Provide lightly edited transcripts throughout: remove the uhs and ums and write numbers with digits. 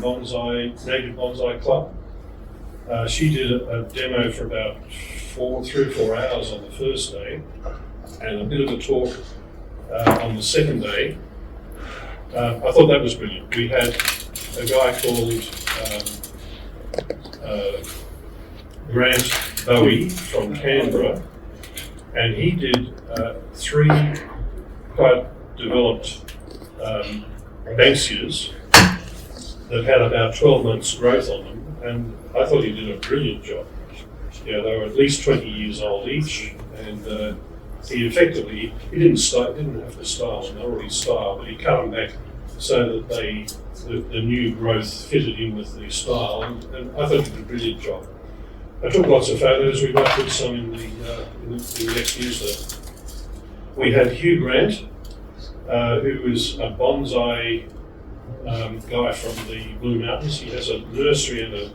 Bonsai, Native Bonsai Club. She did a demo for about 3 or 4 hours on the first day, and a bit of a talk on the second day. I thought that was brilliant. We had a guy called Grant Bowie from Canberra, and he did 3 quite developed Banksias that had about 12 months growth on them, and I thought he did a brilliant job. They were at least 20 years old each, and he didn't have to style them, they were already styled, but he cut them back so that the new growth fitted in with the style, and I thought he did a brilliant job. I took lots of photos. We might put some in the next newsletter. We had Hugh Grant, who is a bonsai guy from the Blue Mountains. He has a nursery and a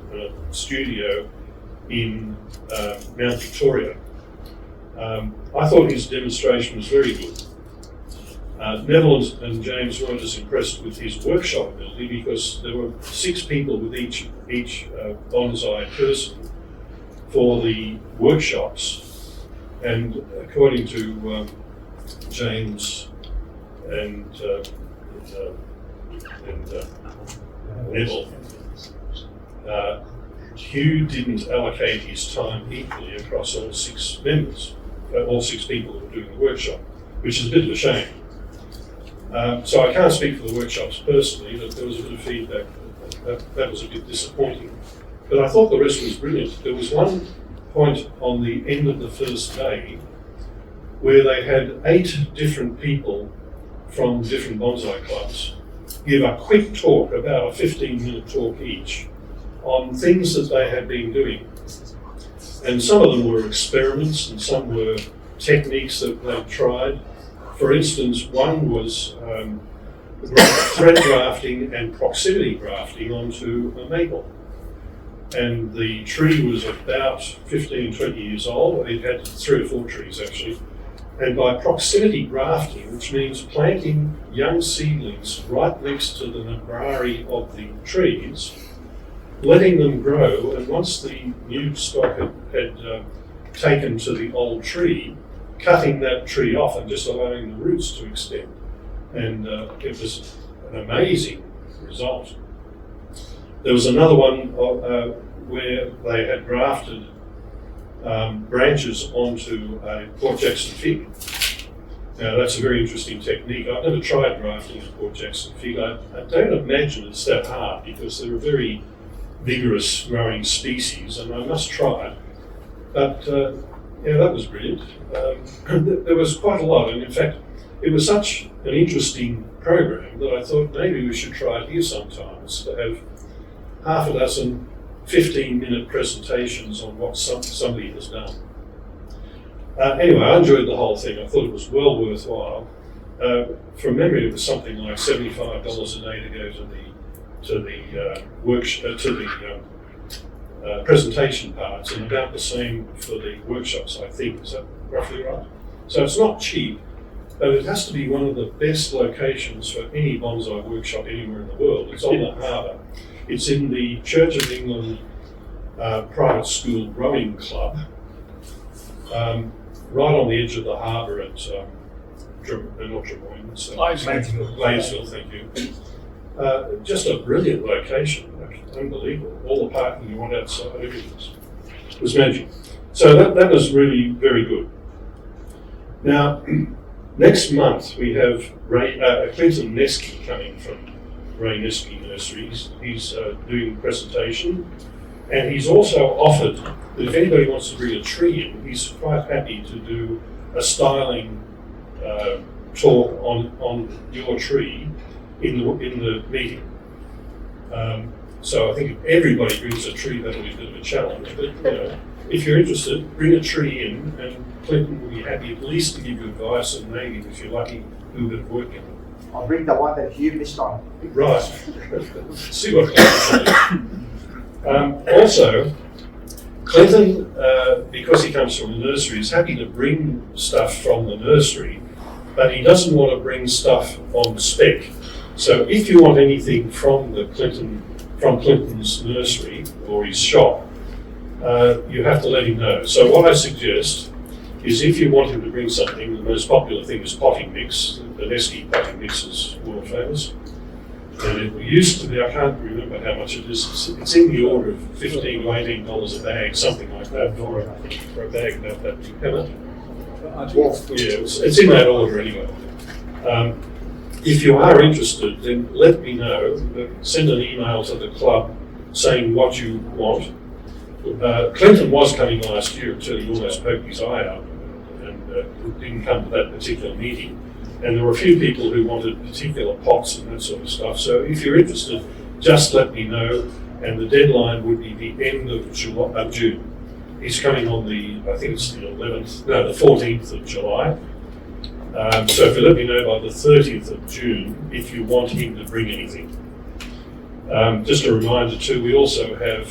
studio in Mount Victoria. I thought his demonstration was very good. Neville and James weren't as impressed with his workshop ability because there were 6 people with each bonsai person for the workshops, and according to James and Neville, Hugh didn't allocate his time equally across all 6 members, all 6 people who were doing the workshop, which is a bit of a shame. So I can't speak for the workshops personally, but there was a bit of feedback that was a bit disappointing. But I thought the rest was brilliant. There was one point on the end of the first day where they had 8 different people from different bonsai clubs give a quick talk, about a 15-minute talk each, on things that they had been doing. And some of them were experiments and some were techniques that they'd tried. For instance, one was thread grafting and proximity grafting onto a maple. And the tree was about 15, 20 years old. It had 3 or 4 trees actually. And by proximity grafting, which means planting young seedlings right next to the nabrari of the trees, letting them grow, and once the new stock had taken to the old tree, cutting that tree off and just allowing the roots to extend. And it was an amazing result. There was another one where they had grafted branches onto a Port Jackson fig. Now that's a very interesting technique. I've never tried grafting a Port Jackson fig. I don't imagine it's that hard because they're a very vigorous growing species, and I must try it. But that was brilliant. There was quite a lot, and in fact, it was such an interesting program that I thought maybe we should try it here sometimes, to have half a dozen 15-minute presentations on what somebody has done. Anyway, I enjoyed the whole thing. I thought it was well worthwhile. From memory, it was something like $75 a day to go to the presentation parts, and about the same for the workshops, I think. Is that roughly right? So it's not cheap, but it has to be one of the best locations for any bonsai workshop anywhere in the world. It's on the harbour. It's in the Church of England private school rowing club, right on the edge of the harbour at Gladesville, thank you. Just a brilliant location, unbelievable. All the parking you want outside, everything was magic. So that was really very good. Now, next month we have Clinton Neske coming from Ray Neske Nurseries. He's doing a presentation, and he's also offered that if anybody wants to bring a tree in, he's quite happy to do a styling talk on your tree in the meeting. So I think if everybody brings a tree, that'll be a bit of a challenge. But if you're interested, bring a tree in, and Clinton will be happy at least to give you advice, and maybe, if you're lucky, do a bit of work in it. I'll bring the one that Hugh missed on. Right. See what Clinton says. Also, Clinton, because he comes from the nursery, is happy to bring stuff from the nursery, but he doesn't want to bring stuff on spec. So if you want anything from the Clinton from Clinton's nursery or his shop, you have to let him know. So what I suggest is if you want him to bring something, the most popular thing is potting mix. The Nesky potting mix is world famous. And it used to be, I can't remember how much it is, it's in the order of $15 to $18 a bag, something like that, for a bag about that big. How much? Yeah, it's in that order anyway. If you are interested, then let me know. Send an email to the club saying what you want. Clinton was coming last year until he almost poked his eye out and didn't come to that particular meeting. And there were a few people who wanted particular pots and that sort of stuff. So if you're interested, just let me know. And the deadline would be the end of June. He's coming on I think it's the 14th of July. So if you let me know by the 30th of June, if you want him to bring anything. Just a reminder too, we also have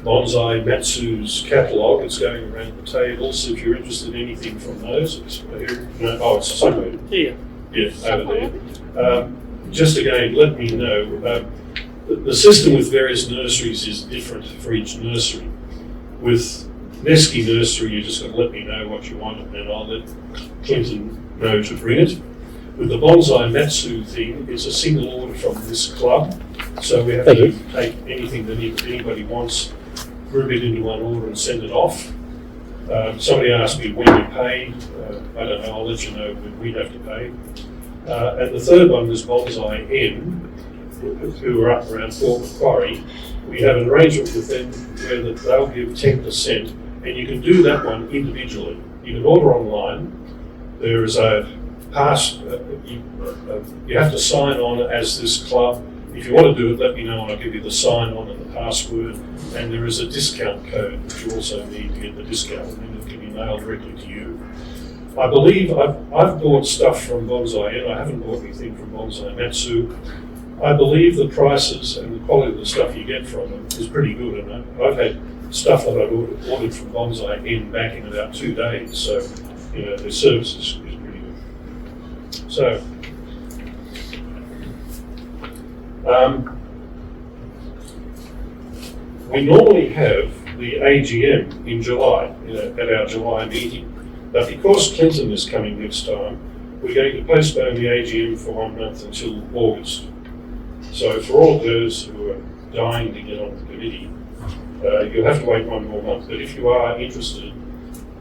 Bonsai Matsu's catalogue. It's going around the table, so if you're interested in anything from those, it's somewhere. Here. Yeah, over there. Just again, let me know. The system with various nurseries is different for each nursery. With Nesky Nursery, you just got to let me know what you want, and I'll let Clinton know to bring it. With the Bonsai Matsu thing, it's a single order from this club, so we have to take anything that anybody wants, group it into one order and send it off. Somebody asked me when we pay. I don't know, I'll let you know when we have to pay. And the third one was Bonsai N, who are up around Port Macquarie. We have an arrangement with them where they'll give 10%, and you can do that one individually. You can order online. There is a pass, you have to sign on as this club. If you want to do it, let me know and I'll give you the sign on and the password. And there is a discount code that you also need to get the discount, and then it can be mailed directly to you. I believe I've bought stuff from Bonsai, and I haven't bought anything from Bonsai Matsu. I believe the prices and the quality of the stuff you get from them is pretty good. And I've had stuff that I've ordered from Bonsai in back in about 2 days. So, their service is pretty good. So, we normally have the AGM in July, at our July meeting. But because Clinton is coming next time, we're going to postpone the AGM for 1 month until August. So for all of those who are dying to get on the committee, you'll have to wait 1 more month. But if you are interested,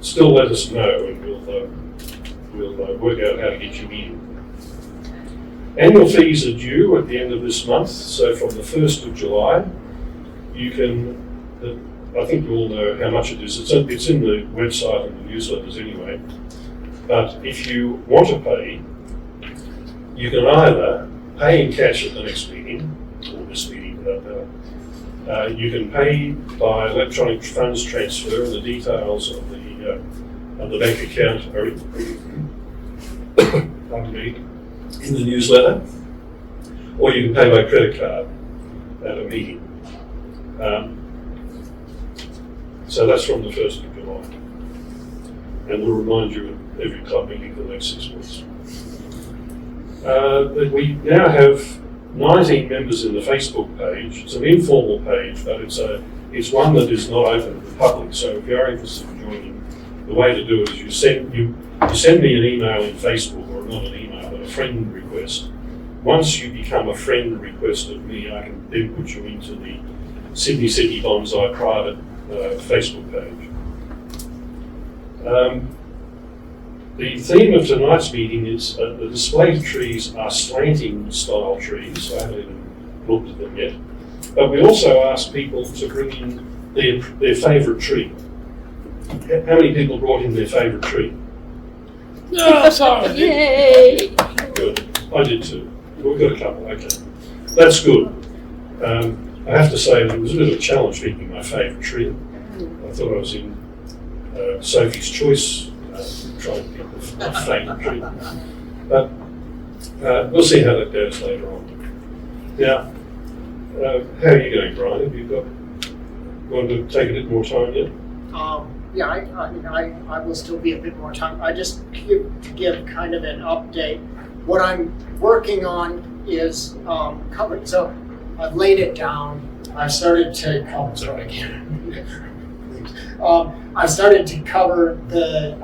still let us know, and we'll work out how to get you in. Annual fees are due at the end of this month, so from the 1st of July, you can, I think you all know how much it is. It's in the website and the newsletters anyway. But if you want to pay, you can either pay in cash at the next meeting, or this meeting, you can pay by electronic funds transfer, and the details of the bank account are in the newsletter, or you can pay by credit card at a meeting. So that's from the 1st of July. And we'll remind you at every club meeting for the next 6 months. We now have 19 members in the Facebook page. It's an informal page, but it's one that is not open to the public. So if you are interested in joining, the way to do it is you send me an email in Facebook, or not an email, but a friend request. Once you become a friend request of me, I can then put you into the City Bonsai private Facebook page. The theme of tonight's meeting is the display trees are slanting style trees. I haven't even looked at them yet. But we also asked people to bring in their favourite tree. How many people brought in their favourite tree? No, sorry. Yay! Good. I did too. We've got a couple, okay. That's good. I have to say that it was a bit of a challenge picking my favourite tree. I thought I was in Sophie's Choice, trying to pick my favourite tree. But we'll see how that goes later on. Now, how are you going, Brian? Have you want to take a bit more time yet? Yeah, I will still be a bit more time. I just to give kind of an update. What I'm working on is covered. So I've laid it down. I've started to cover. Sorry, again. I've started to cover the.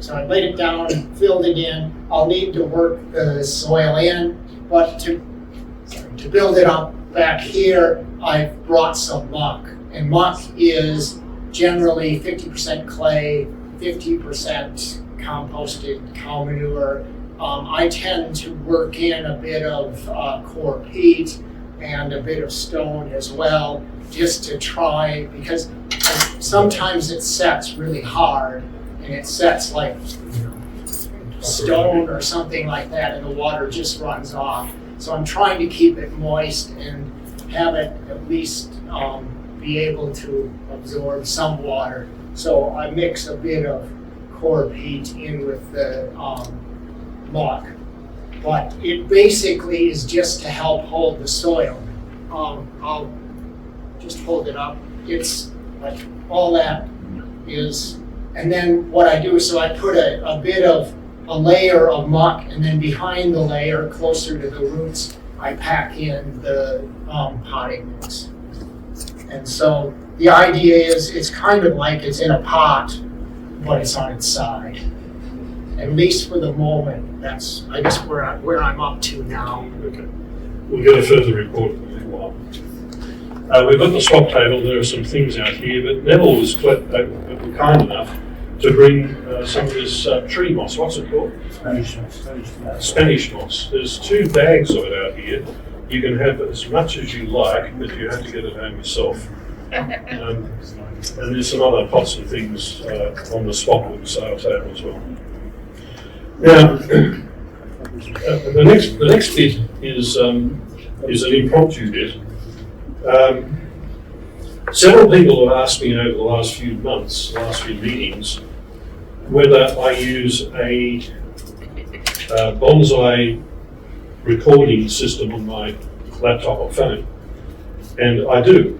So I laid it down, filled it in. I'll need to work the soil in, but to build it up back here, I've brought some muck, and muck is generally 50% clay, 50% composted cow manure. I tend to work in a bit of core peat and a bit of stone as well, just to try, because sometimes it sets really hard, and it sets like stone or something like that, and the water just runs off. So I'm trying to keep it moist and have it at least be able to absorb some water. So I mix a bit of core peat in with the muck, but it basically is just to help hold the soil. I'll just hold it up. It's like all that is, and then what I do is, so I put a bit of a layer of muck, and then behind the layer, closer to the roots, I pack in the potting mix. And so the idea is, it's kind of like it's in a pot, but it's on its side. At least for the moment, that's, I guess, where I'm up to now. Okay. We'll get a further report in a little while. We've got the swap table. There are some things out here, but Neville was kind enough to bring some of this tree moss. What's it called? Spanish moss. Spanish moss. There's 2 bags of it out here. You can have as much as you like, but you have to get it home yourself. And there's some other pots and things on the swap sale table as well. Now, the next bit is an impromptu bit. Several people have asked me over the last few months, last few meetings, whether I use a Bonsai recording system on my laptop or phone, and I do.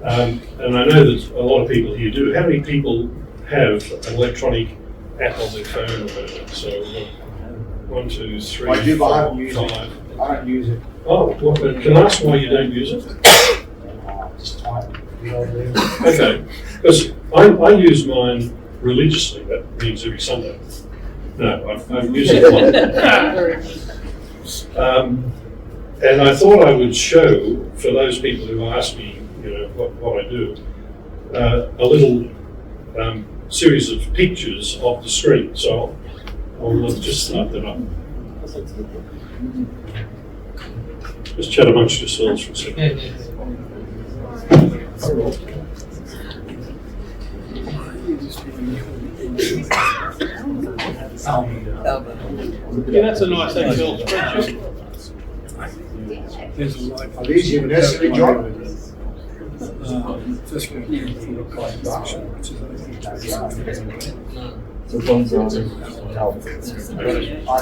And I know that a lot of people here do. How many people have an electronic app on their phone or whatever? So 1, 2, 3, I do, but I don't 4, use 5. it. I don't use it. Oh, well, can I ask why you don't use it? Just type. Okay, because I use mine religiously. That means every Sunday. No, I'm using it. And I thought I would show, for those people who ask me, what I do, a little series of pictures of the screen. So I'll just start that up. Just chat amongst yourselves for a second. Yeah, that's a nice Excel spreadsheet. Are these university jobs? Oh,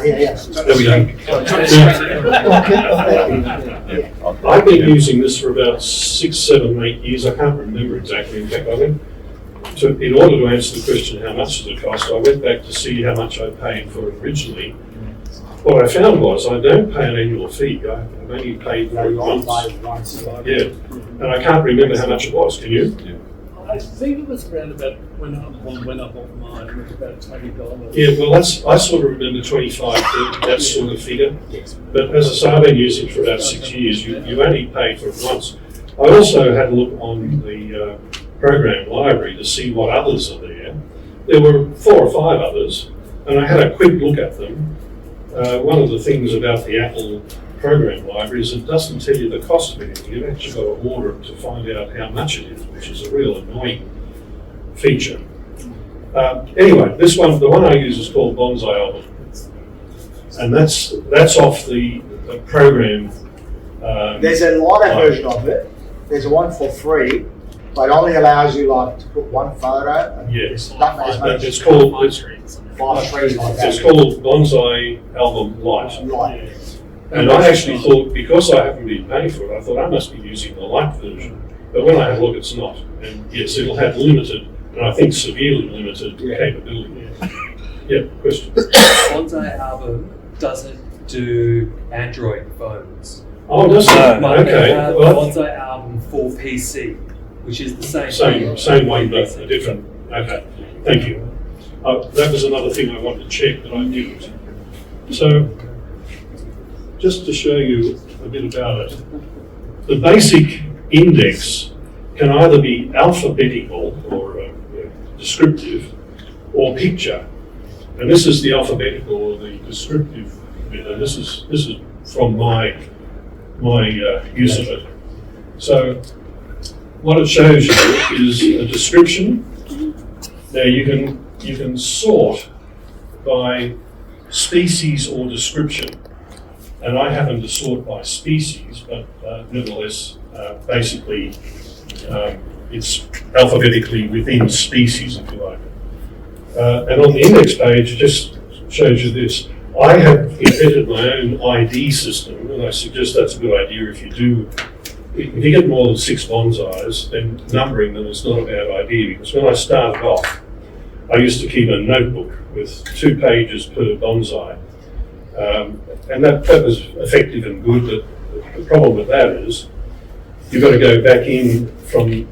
yeah. There we go. I've been using this for about 6, 7, 8 years. I can't remember exactly. In fact, in order to answer the question, how much does it cost, I went back to see how much I paid for it originally. What I found was I don't pay an annual fee. I've only paid for it once. Yeah, and I can't remember how much it was. Can you? I think it was around about when I bought mine, it was about $20. Yeah, well, I sort of remember 25, 30, that sort of figure. But as I say, I've been using it for about 6 years. You only pay for it once. I also had a look on the program library to see what others are there. There were 4 or 5 others, and I had a quick look at them. One of the things about the Apple program library is it doesn't tell you the cost of anything. You've actually got to order it to find out how much it is, which is a real annoying feature. Anyway, this one, the one I use is called Bonsai Album, and that's off the program. There's a lighter version of it. There's one for free, but it only allows you to put one photo. And Yes, it's called 5 trees like that. It's called Bonsai Album Lite. Light. And I actually thought, because I haven't been paying for it, I thought I must be using the light version. But when I had a look, it's not. And yes, it'll have limited, and I think severely limited capability. Yeah, question. Bonsai Album doesn't do Android phones. Oh, does it? But Okay. they have Well, Bonsai album for PC, which is the same. same one, but a different. Okay. Thank you. That was another thing I wanted to check that I didn't. So, just to show you a bit about it, the basic index can either be alphabetical or descriptive, or picture. And this is the alphabetical or the descriptive bit, and this is from my use of it. So what it shows you is a description. Now you can sort by species or description, and I happen to sort by species, but nevertheless, basically it's alphabetically within species, if you like. And on the index page, it just shows you this. I have invented my own ID system, and I suggest that's a good idea if you do. If you get more than 6 bonsais, then numbering them is not a bad idea, because when I started off, I used to keep a notebook with 2 pages per bonsai. And that was effective and good, but the problem with that is you've got to go back in from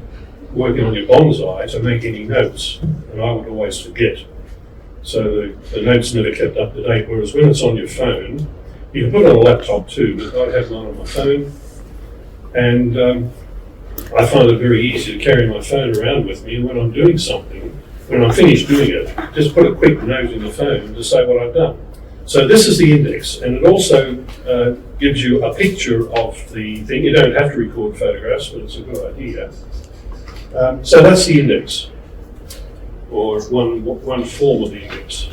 working on your bonsai to make any notes, and I would always forget. So the notes never kept up to date, whereas when it's on your phone, you can put it on a laptop too, but I have one on my phone, and I find it very easy to carry my phone around with me, and when I'm doing something, when I'm finished doing it, just put a quick note in the phone to say what I've done. So this is the index, and it also gives you a picture of the thing. You don't have to record photographs, but it's a good idea. So that's the index, or one form of the index.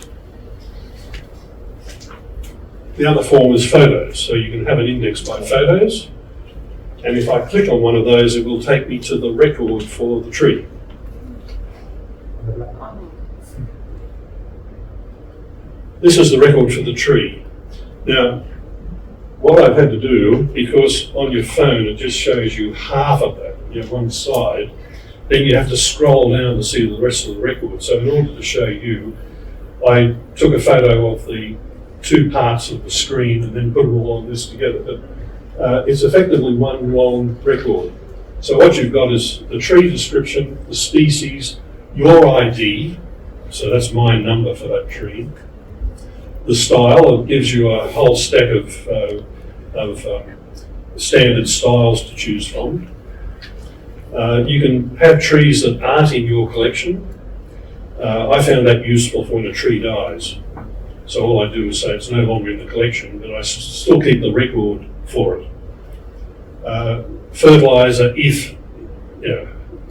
The other form is photos, so you can have an index by photos, and if I click on one of those, it will take me to the record for the tree. This is the record for the tree. Now, what I've had to do, because on your phone it just shows you half of that, one side, then you have to scroll down to see the rest of the record. So in order to show you, I took a photo of the 2 parts of the screen and then put them all on this together. But it's effectively one long record. So what you've got is the tree description, the species, your ID, so that's my number for that tree. The style, it gives you a whole stack of standard styles to choose from. You can have trees that aren't in your collection. I found that useful for when a tree dies. So all I do is say it's no longer in the collection, but I still keep the record for it. Fertilizer, if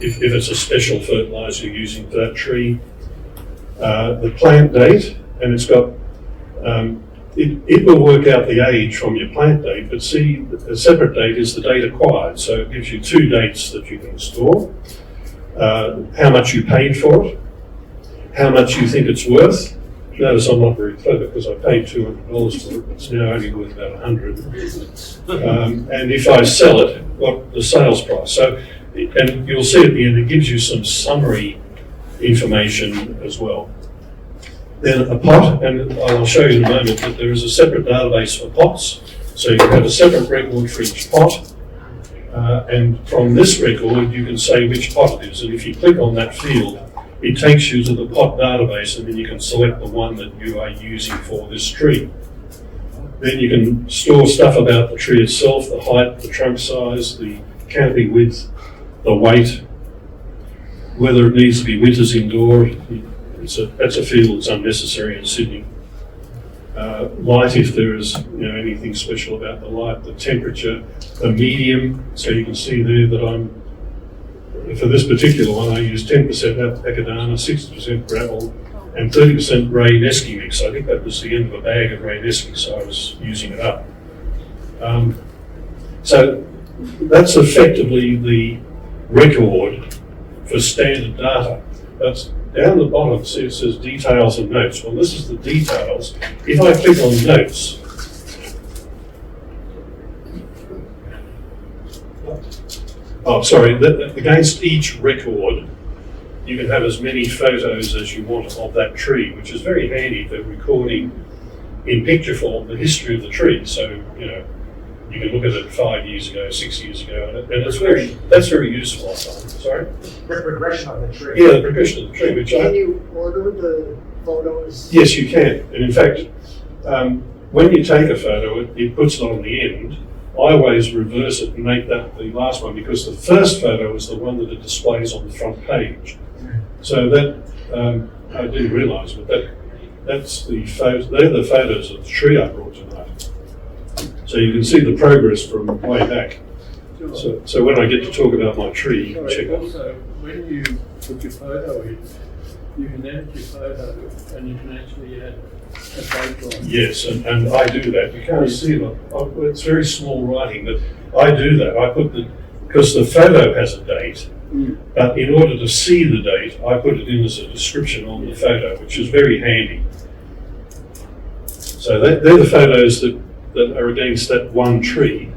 it's a special fertilizer you're using for that tree. The plant date, and it's got it will work out the age from your plant date, but see, a separate date is the date acquired, so it gives you 2 dates that you can store. How much you paid for it, how much you think it's worth. Notice I'm not very clever because I paid $200 for it, it's now only worth about $100. And if I sell it, what the sales price. So, and you'll see at the end, it gives you some summary information as well. Then a pot, and I'll show you in a moment that there is a separate database for pots. So you can have a separate record for each pot. And from this record, you can say which pot it is. And if you click on that field, it takes you to the pot database, and then you can select the one that you are using for this tree. Then you can store stuff about the tree itself, the height, the trunk size, the canopy width, the weight, whether it needs to be winters indoor. That's a field that's unnecessary in Sydney. Light, if there is anything special about the light, the temperature, the medium, so you can see there that for this particular one, I use 10% Acadana, 60% gravel, and 30% Ray Nesky mix. I think that was the end of a bag of Ray Nesky, so I was using it up. So that's effectively the record for standard data. That's down the bottom, see it says details and notes. Well, this is the details. If I click on notes, against each record, you can have as many photos as you want of that tree, which is very handy for recording in picture form the history of the tree. So, You can look at it 5 years ago, 6 years ago, and that's very useful, I find. Sorry? The progression of the tree. Yeah, the progression of the tree, which Can you order the photos? yes, you can. And in fact, when you take a photo, it puts it on the end. I always reverse it and make that the last one, because the first photo is the one that it displays on the front page. So that, I didn't realise, but that's the photos, they're the photos of the tree I brought tonight. So you can see the progress from way back. So when I get to talk about my tree, you can check out. Also, when you put your photo in, you can edit your photo and you can actually add a date on. Yes, and I do that. You can't see it. It's very small writing, but I do that. I put because the photo has a date, but in order to see the date, I put it in as a description on the photo, which is very handy. So they're the photos that are against that one tree.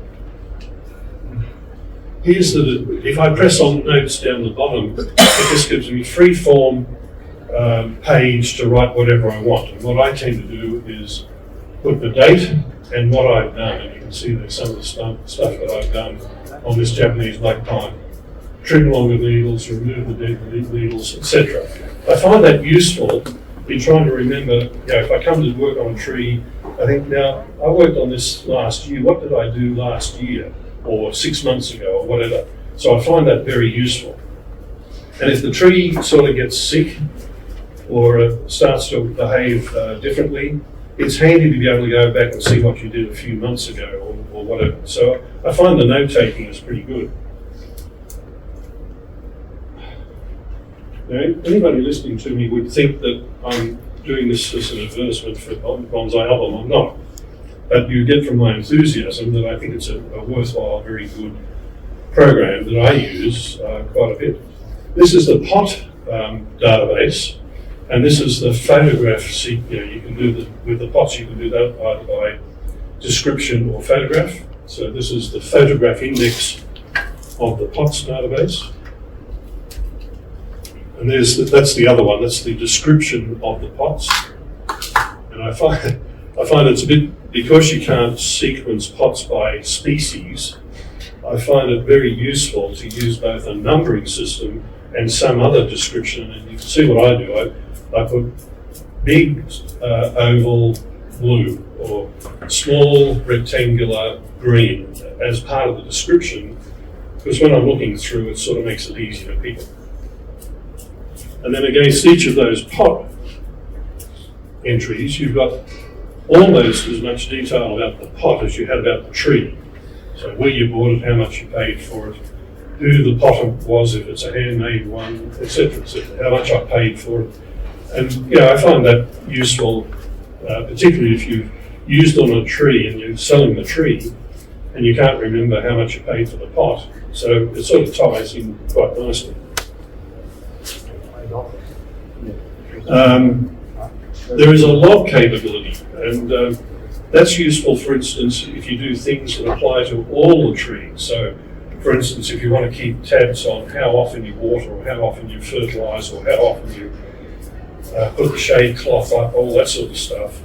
Here's if I press on notes down the bottom, it just gives me free form page to write whatever I want. And what I tend to do is put the date and what I've done. And you can see there's some of the stuff that I've done on this Japanese black pine. Trim longer needles, remove the dead needles, etc. I find that useful in trying to remember, if I come to work on a tree, I think now, I worked on this last year, what did I do last year? Or 6 months ago, or whatever. So I find that very useful. And if the tree sort of gets sick or starts to behave differently, it's handy to be able to go back and see what you did a few months ago or whatever. So I find the note taking is pretty good. Now, anybody listening to me would think that I'm doing this as an advertisement for Bonsai album. I'm not. But you get from my enthusiasm that I think it's a worthwhile, very good program that I use quite a bit. This is the pot database, and this is the photograph. You can do with the pots. You can do that either by description or photograph. So this is the photograph index of the pots database, and that's the other one. That's the description of the pots, and I find it's a bit, because you can't sequence pots by species, I find it very useful to use both a numbering system and some other description. And you can see what I do. I put big oval blue or small rectangular green as part of the description, because when I'm looking through, it sort of makes it easy to pick it. And then against each of those pot entries, you've got almost as much detail about the pot as you had about the tree. So where you bought it, how much you paid for it, who the pot was, if it's a handmade one, etc., how much I paid for it. And I find that useful, particularly if you've used on a tree and you're selling the tree and you can't remember how much you paid for the pot. So it sort of ties in quite nicely. There is a log capability, and that's useful, for instance, if you do things that apply to all the trees. So, for instance, if you want to keep tabs on how often you water, or how often you fertilise, or how often you put the shade cloth up, all that sort of stuff,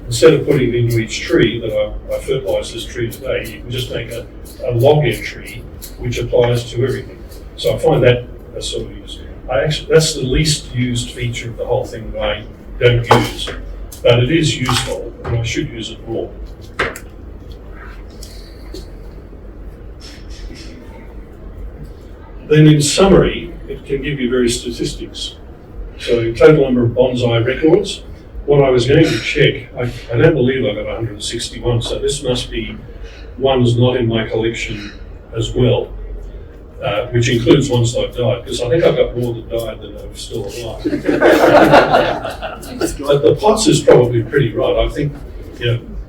instead of putting it into each tree that I fertilised this tree today, you can just make a log entry which applies to everything. So I find that sort of useful. That's the least used feature of the whole thing that I don't use, but it is useful and I should use it more. Then in summary, it can give you various statistics. So total number of bonsai records. What I was going to check, I don't believe I got 161, so this must be ones not in my collection as well. Which includes ones that I've died, because I think I've got more that died than are still alive. But the pots is probably pretty right. I think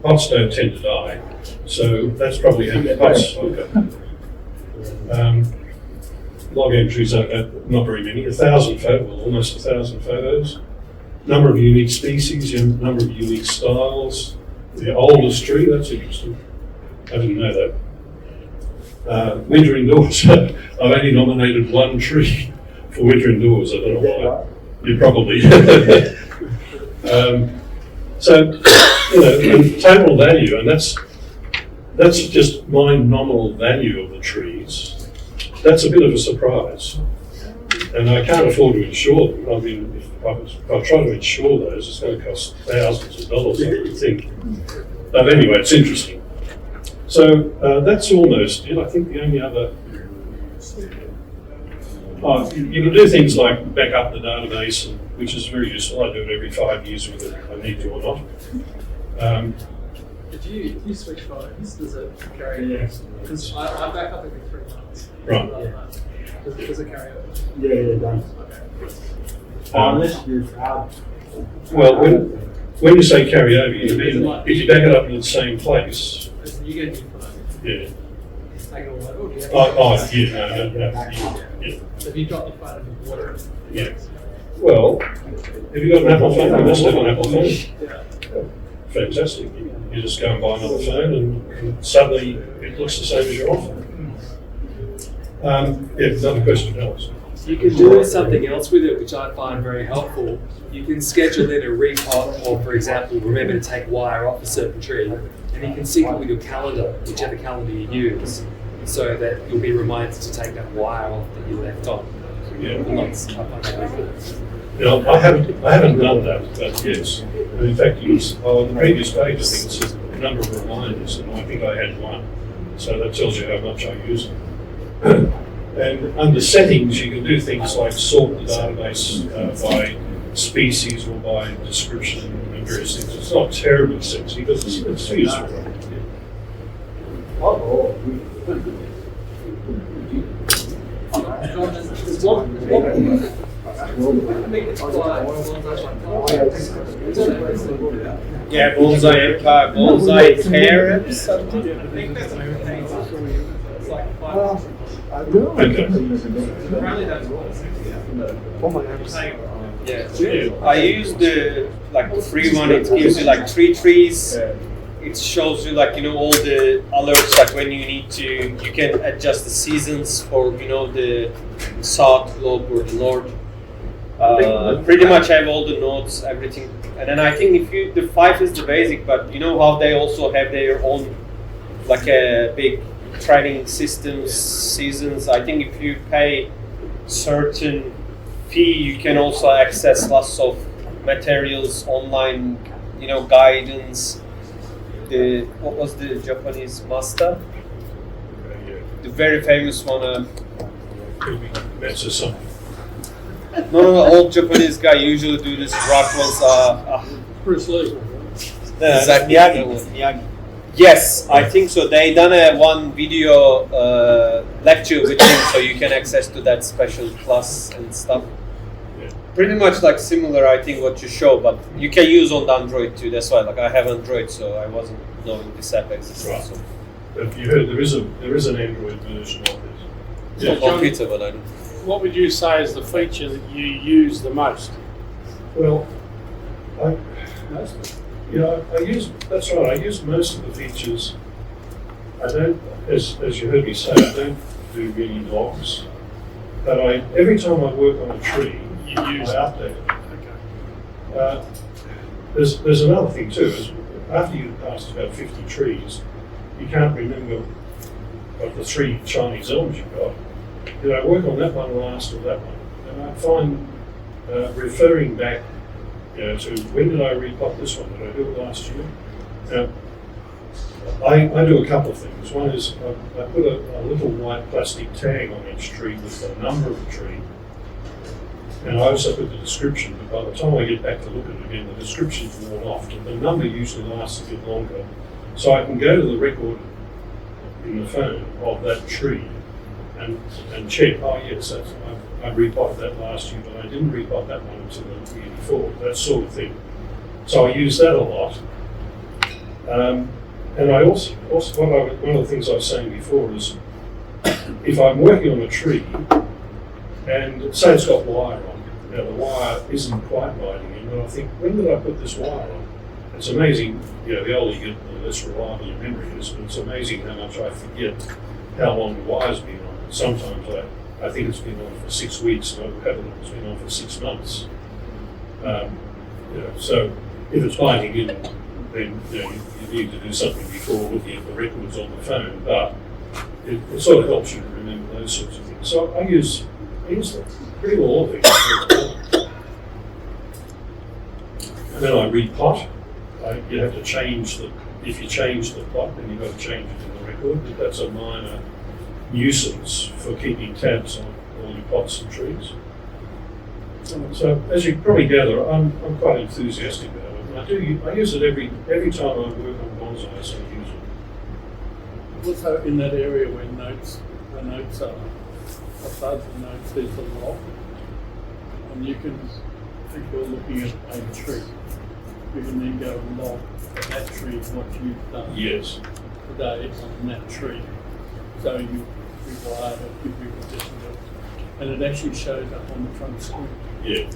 pots don't tend to die, so that's probably how many pots I've got. Log entries are not very many, 1,000 photos, almost 1,000 photos. Number of unique species, number of unique styles. The oldest tree, that's interesting. I didn't know that. Winter indoors. I've only nominated one tree for winter indoors. I don't know why. You probably. So, and total value, and that's that's just my nominal value of the trees. That's a bit of a surprise. And I can't afford to insure them. I mean, if I try to insure those, it's going to cost thousands of dollars, I would think. But anyway, it's interesting. So that's almost it. I think the only other... Oh, you can do things like back up the database, which is very useful. I do it every 5 years whether I need to or not. If you switch phones, does it carry? Yeah. Because I back up every 3 months. Right. Does it carry over? Yeah, it does. Okay. Unless you've had. Well, when you say carry over, you mean if you back it up in the same place. You get a new phone. Yeah. Take it all over. Do you have Yeah. So if you drop the phone in the water. Yeah. Well, have you got an Apple phone? You must have an Apple phone. Yeah. Fantastic. You just go and buy another phone and suddenly it looks the same as your old phone. Yeah, another question, Alex. You can do something else with it, which I find very helpful. You can schedule in a repot, or for example, remember to take wire off a certain tree, and you can sync it with your calendar, whichever calendar you use, so that you'll be reminded to take that wire off that you left on. Yeah. I find that very good. You know, I haven't done that, but yes. In fact, on the previous page, I think it says the number of reminders, and I think I had one. So that tells you how much I use it. And under settings, you can do things like sort the database by species or by description and various things. It's not terribly sexy, but it's useful. Yeah, bonsai empire, bonsai hair, something. Yeah, I use the free one. It gives you like 3 trees. It shows you all the alerts, like when you need to. You can adjust the seasons for the south globe or the north. Pretty much have all the nodes, everything. And then I think the 5 is the basic, but you know how they also have their own a big training systems, seasons. I think if you pay certain fee, you can also access lots of materials, online, guidance. What was the Japanese master? The very famous one. That's something. No, old Japanese guy usually do this rock ones. Bruce Lee. Miyagi. Yes, I think so. They done one video lecture with him, so you can access to that special class and stuff. Yeah. Pretty much similar, I think, what you show, but you can use on the Android too. That's why, I have Android, so I wasn't knowing this app exists. Right. So. But you heard there is an Android version of it. It's on computer, but I don't. What would you say is the feature that you use the most? Well, I use most of the features. I don't, as you heard me say, I don't do really logs. But every time I work on a tree, I update it. Okay. There's another thing too. Is after you've passed about 50 trees, you can't remember of the 3 Chinese elms you've got. Did I work on that one last or that one? And I find referring back to when did I repot this one? Did I do it last year? Now, I do a couple of things. One is I put a little white plastic tag on each tree with the number of the tree. And I also put the description, but by the time I get back to look at it again, the description's worn off. And the number usually lasts a bit longer. So I can go to the record in the phone of that tree and check, oh yes, I repotted that last year, but I didn't repot that one until the year before, that sort of thing. So I use that a lot. And I also one of the things I was saying before is, if I'm working on a tree, and say it's got wire on, now the wire isn't quite riding in, but I think, when did I put this wire on? It's amazing, the older you get, the less reliable your memory is, but it's amazing how much I forget how long the wire's been on. Sometimes I think it's been on for 6 weeks, and I haven't, it's been on for 6 months. So if it's biting in, then you need to do something before looking at the records on the phone. But it sort of helps you to remember those sorts of things. So I use pretty well all of these. And then I repot. You have to change if you change the plot, then you've got to change it in the record. But that's a minor nuisance for keeping tabs on all your pots and trees. So as you probably gather, I'm quite enthusiastic about it. And I use it every time I work on bonsais. I use it. Also, in that area where the notes are, above the notes there's a lock, and you can, if you're looking at a tree, you can then go and log that tree what you've done Yes. today on that tree. So you rely to give you a decision, and it actually shows up on the front screen. Yeah.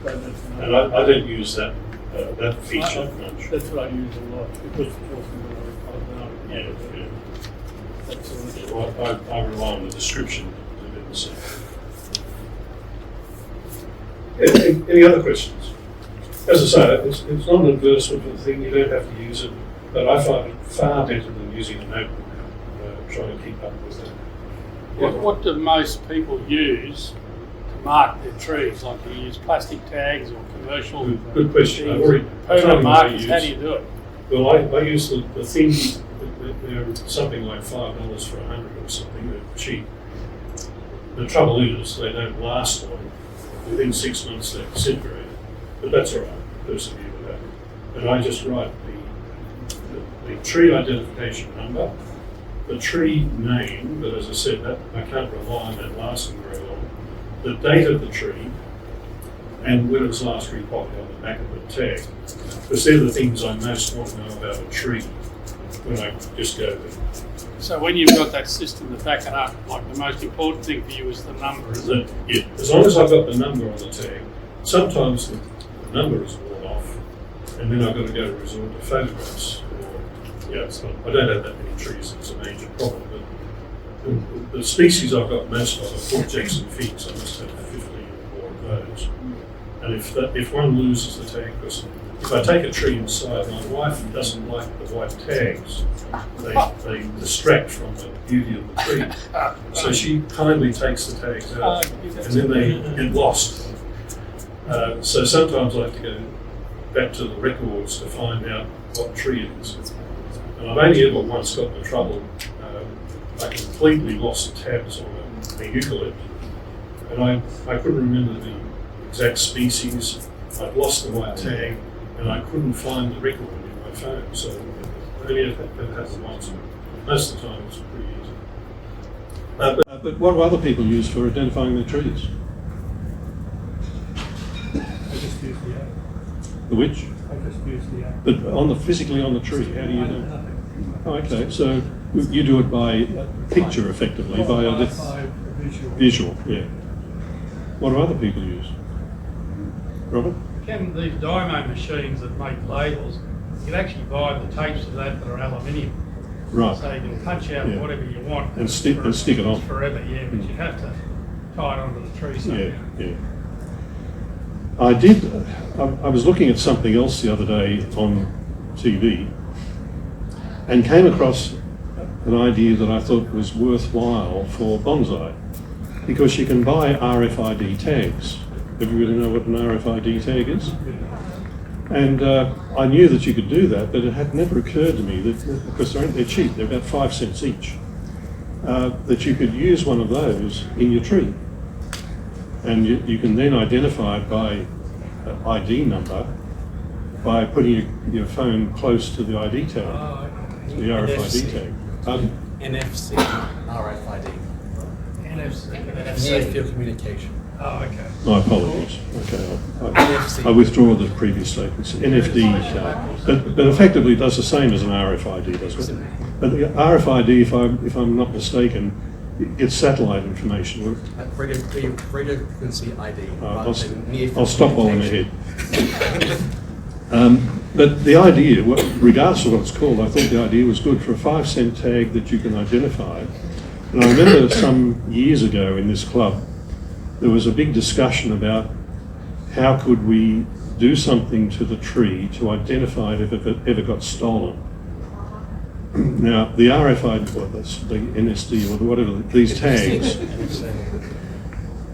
So that's And I don't use that feature much. That's what I use a lot because of course I know. Yeah. That's all it is. Well, I rely on the description to be the same. Yeah, any other questions? As I say, it's not an advertisement for the thing, you don't have to use it, but I find it far better than using a notebook, trying to keep up with it. What do most people use to mark their trees? Like, do you use plastic tags or commercial? Good question. I've already permanent markers. How do you do it? Well, I use the thing, they're something like $5 for 100 or something, they're cheap. The trouble is, they don't last long. Within 6 months, they disintegrate. But that's all right, persevere with that. And I just write the tree identification number, the tree name, but as I said, that I can't rely on that lasting very long, the date of the tree, and when it was last repotted on the back of the tag. Because they're the things I most want to know about a tree when I just go there. So when you've got that system to back it up, like the most important thing for you is the number, isn't it? Yeah, as long as I've got the number on the tag, sometimes the number is worn off, and then I've got to go resort to photographs. I don't have that many trees, it's a major problem, but the species I've got most of are Port Jackson figs. I must have 50 or more of those. And if one loses the tag, because if I take a tree inside, my wife doesn't like the white tags. They distract from the beauty of the tree. So she kindly takes the tags out, and then they get lost. So sometimes I have to go back to the records to find out what tree it is. And I've only ever once got in trouble. I completely lost tabs on a eucalypt, and I couldn't remember the exact species. I'd lost the white tag, and I couldn't find the record in my phone. So I only ever happened once. Most of the time it's pretty easy. But what do other people use for identifying their trees? I just use the app. The which? I just use the app. But physically on the tree, how do you do it? Oh, okay, so you do it by picture effectively, by visual, yeah. What do other people use? Robert? Ken, these Dymo machines that make labels, you can actually buy the tapes of that are aluminium. Right. So you can punch out whatever you want. And stick it on. Forever, yeah, but you have to tie it onto the tree somehow. Yeah. I was looking at something else the other day on TV and came across an idea that I thought was worthwhile for bonsai, because you can buy RFID tags. Everybody know what an RFID tag is? And I knew that you could do that, but it had never occurred to me that, because they're cheap, they're about 5 cents each, that you could use one of those in your tree. And you can then identify it by ID number by putting your phone close to the ID tag, the RFID tag. NFC, RFID. NFC. Near field communication. Oh, okay. My apologies. Okay, I withdraw the previous statements. NFD, but effectively does the same as an RFID, doesn't it? But the RFID, if I'm not mistaken, it's satellite information. Radio frequency ID. I'll stop while I'm ahead. But the idea, regardless of what it's called, I thought the idea was good for a 5 cent tag that you can identify. And I remember some years ago in this club, there was a big discussion about how could we do something to the tree to identify it if it ever got stolen. Now, the RFID, or the NSD, or whatever, these tags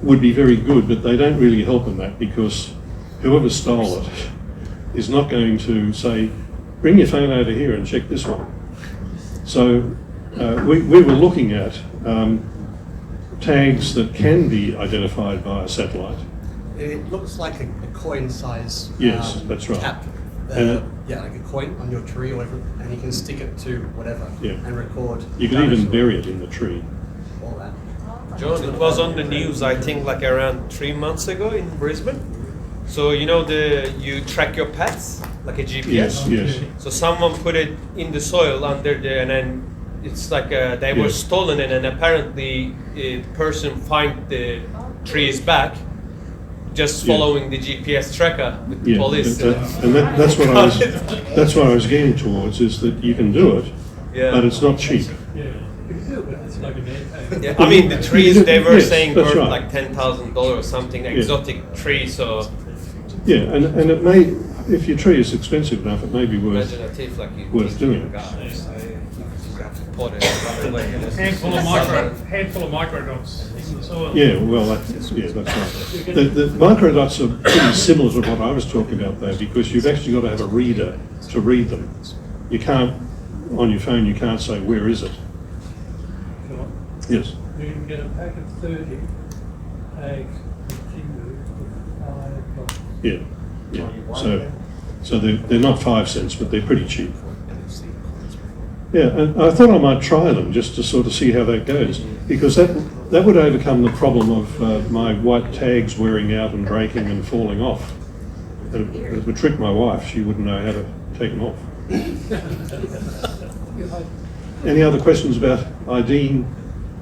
would be very good, but they don't really help in that, because whoever stole it is not going to say, bring your phone over here and check this one. So we were looking at tags that can be identified by a satellite. It looks like a coin size Yes, that's right. tap. And Yeah, like a coin on your tree or whatever, and you can stick it to whatever Yeah. and record. you can even bury it in the tree. All that. John, it was on the news, I think, like around 3 months ago in Brisbane. So you track your pets like a GPS. Yes. So someone put it in the soil under there, and then it's like they were Yes. stolen, and apparently the person find the trees back, just Yeah. following the GPS tracker with the Yeah, police. that's what I was getting towards, is that you can do it, Yeah. but it's not cheap. Yeah, it's like an air Yeah, I mean, the trees they were Yes, saying that's were right. like $10,000 or something, exotic tree. So Yeah, and it may, if your tree is expensive enough, it may be worth. imaginative, like you worth doing it. handful of microdots in the soil. Yeah, well, that's right. The microdots are pretty similar to what I was talking about there, because you've actually got to have a reader to read them. You can't, on your phone, you can't say, where is it? Yes. You can get a pack of 30 tags continued for $5. Yeah. So they're not 5 cents, but they're pretty cheap. Yeah, and I thought I might try them just to sort of see how that goes, because that would overcome the problem of my white tags wearing out and breaking and falling off. It would trick my wife; she wouldn't know how to take them off. Any other questions about IDing?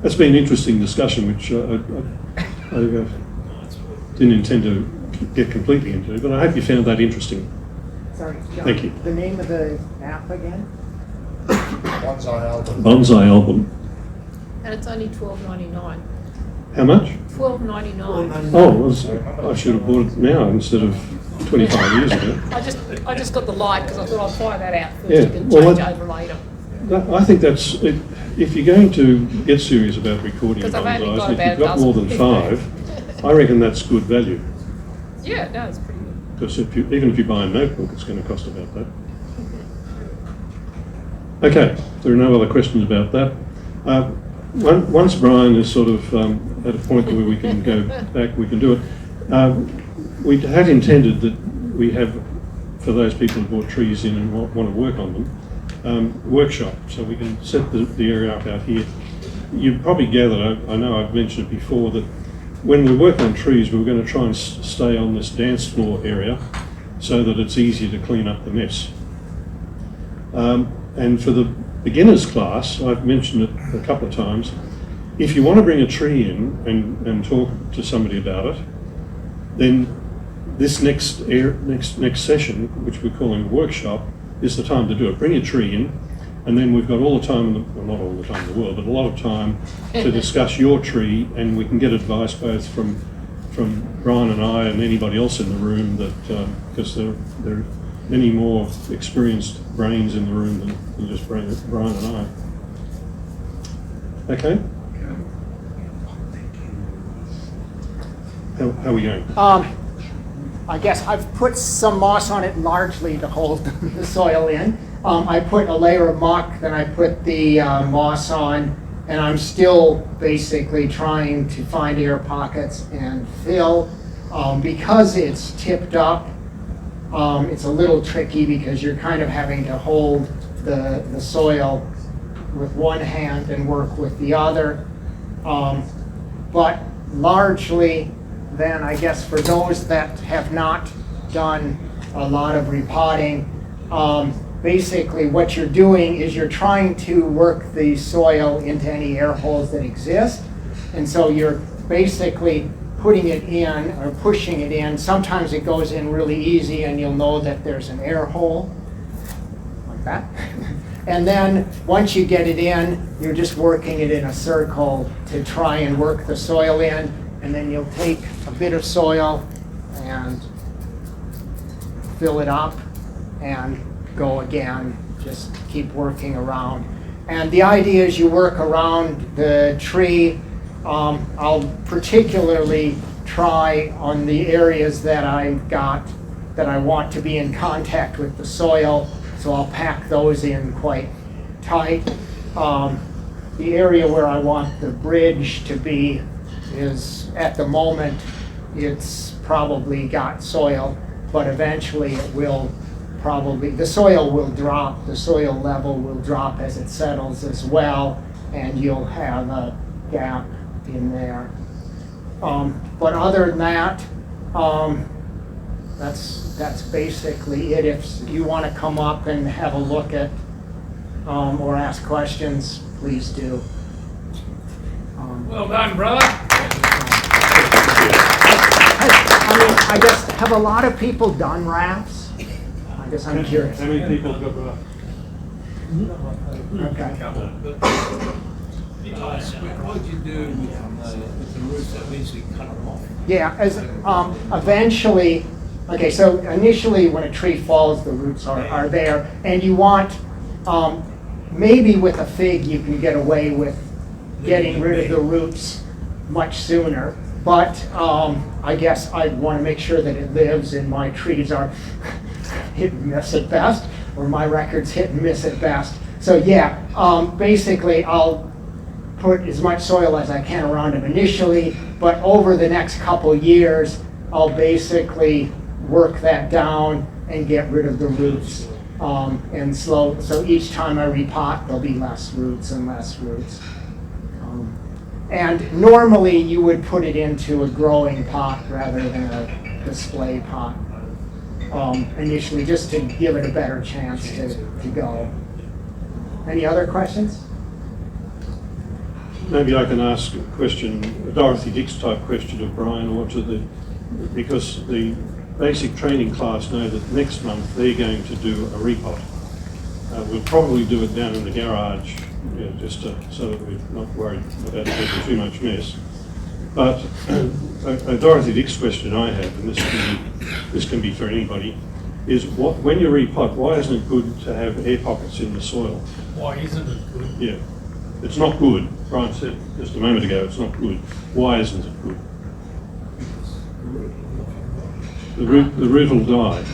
That's been an interesting discussion, which I didn't intend to get completely into, but I hope you found that interesting. Sorry, John. Thank you. The name of the app again? Bonsai album. Bonsai album. And it's only $12.99. How much? $12.99. Oh, well, I should have bought it now instead of 25 years ago. I just got the light because I thought I'd try that out first. Yeah, You can well, change over later. I think that's, if you're going to get serious about recording Because I've only bonsais, got if about you've got more than a dozen. 5, I reckon that's good value. Yeah, no, it's pretty good. Because even if you buy a notebook, it's going to cost about that. Okay, if there are no other questions about that. Once Brian is sort of at a point where we can go back, we can do it. We had intended that we have, for those people who bought trees in and want to work on them, workshop, so we can set the area up out here. You probably gathered, I know I've mentioned it before, that when we work on trees, we're going to try and stay on this dance floor area so that it's easier to clean up the mess. And for the beginners class, I've mentioned it a couple of times, if you want to bring a tree in and talk to somebody about it, then this next session, which we're calling a workshop, is the time to do it. Bring a tree in, and then we've got all the time, well, not all the time in the world, but a lot of time to discuss your tree, and we can get advice both from Brian and I and anybody else in the room, that because there are many more experienced brains in the room than just Brian and I. Okay? How are we going? I guess I've put some moss on it largely to hold the soil in. I put a layer of muck, then I put the moss on, and I'm still basically trying to find air pockets and fill. Because it's tipped up, it's a little tricky because you're kind of having to hold the soil with one hand and work with the other. But largely, then I guess for those that have not done a lot of repotting, basically what you're doing is you're trying to work the soil into any air holes that exist. And so you're basically putting it in or pushing it in. Sometimes it goes in really easy and you'll know that there's an air hole, like that. And then once you get it in, you're just working it in a circle to try and work the soil in. And then you'll take a bit of soil and fill it up and go again, just keep working around. And the idea is you work around the tree. I'll particularly try on the areas that I've got that I want to be in contact with the soil, so I'll pack those in quite tight. The area where I want the bridge to be is, at the moment, it's probably got soil, but eventually it will probably, the soil will drop, the soil level will drop as it settles as well, and you'll have a gap in there. But other than that, that's basically it. If you want to come up and have a look at or ask questions, please do. Well done, brother. I guess, have a lot of people done rafts? I guess I'm curious. How many people have got rafts? Okay. What did you do with the roots that eventually cut them off? Yeah, as eventually, okay, so initially when a tree falls, the roots are there, and you want, maybe with a fig you can get away with getting rid of the roots much sooner, but I guess I want to make sure that it lives, and my trees are hit and miss at best, or my records hit and miss at best. So yeah, basically I'll put as much soil as I can around them initially, but over the next couple years, I'll basically work that down and get rid of the roots. And so each time I repot, there'll be less roots and less roots. And normally you would put it into a growing pot rather than a display pot. Initially, just to give it a better chance to go. Any other questions? Maybe I can ask a question, a Dorothy Dix type question of Brian, or because the basic training class know that next month they're going to do a repot. We'll probably do it down in the garage, just so that we're not worried about making too much mess. But a Dorothy Dix question I have, and this can be for anybody, is when you repot, why isn't it good to have air pockets in the soil? Why isn't it good? Yeah, it's not good. Brian said just a moment ago, it's not good. Why isn't it good? The root will die,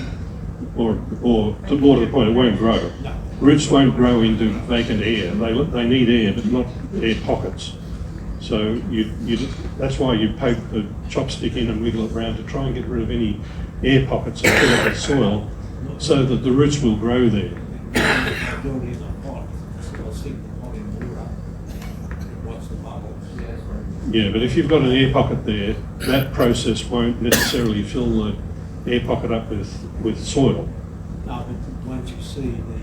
or to more to the point, it won't grow. Roots won't grow into vacant air. They need air, but not air pockets. So that's why you poke the chopstick in and wiggle it around to try and get rid of any air pockets and fill up the soil, so that the roots will grow there. Yeah, but if you've got an air pocket there, that process won't necessarily fill the air pocket up with soil. No, but once you see then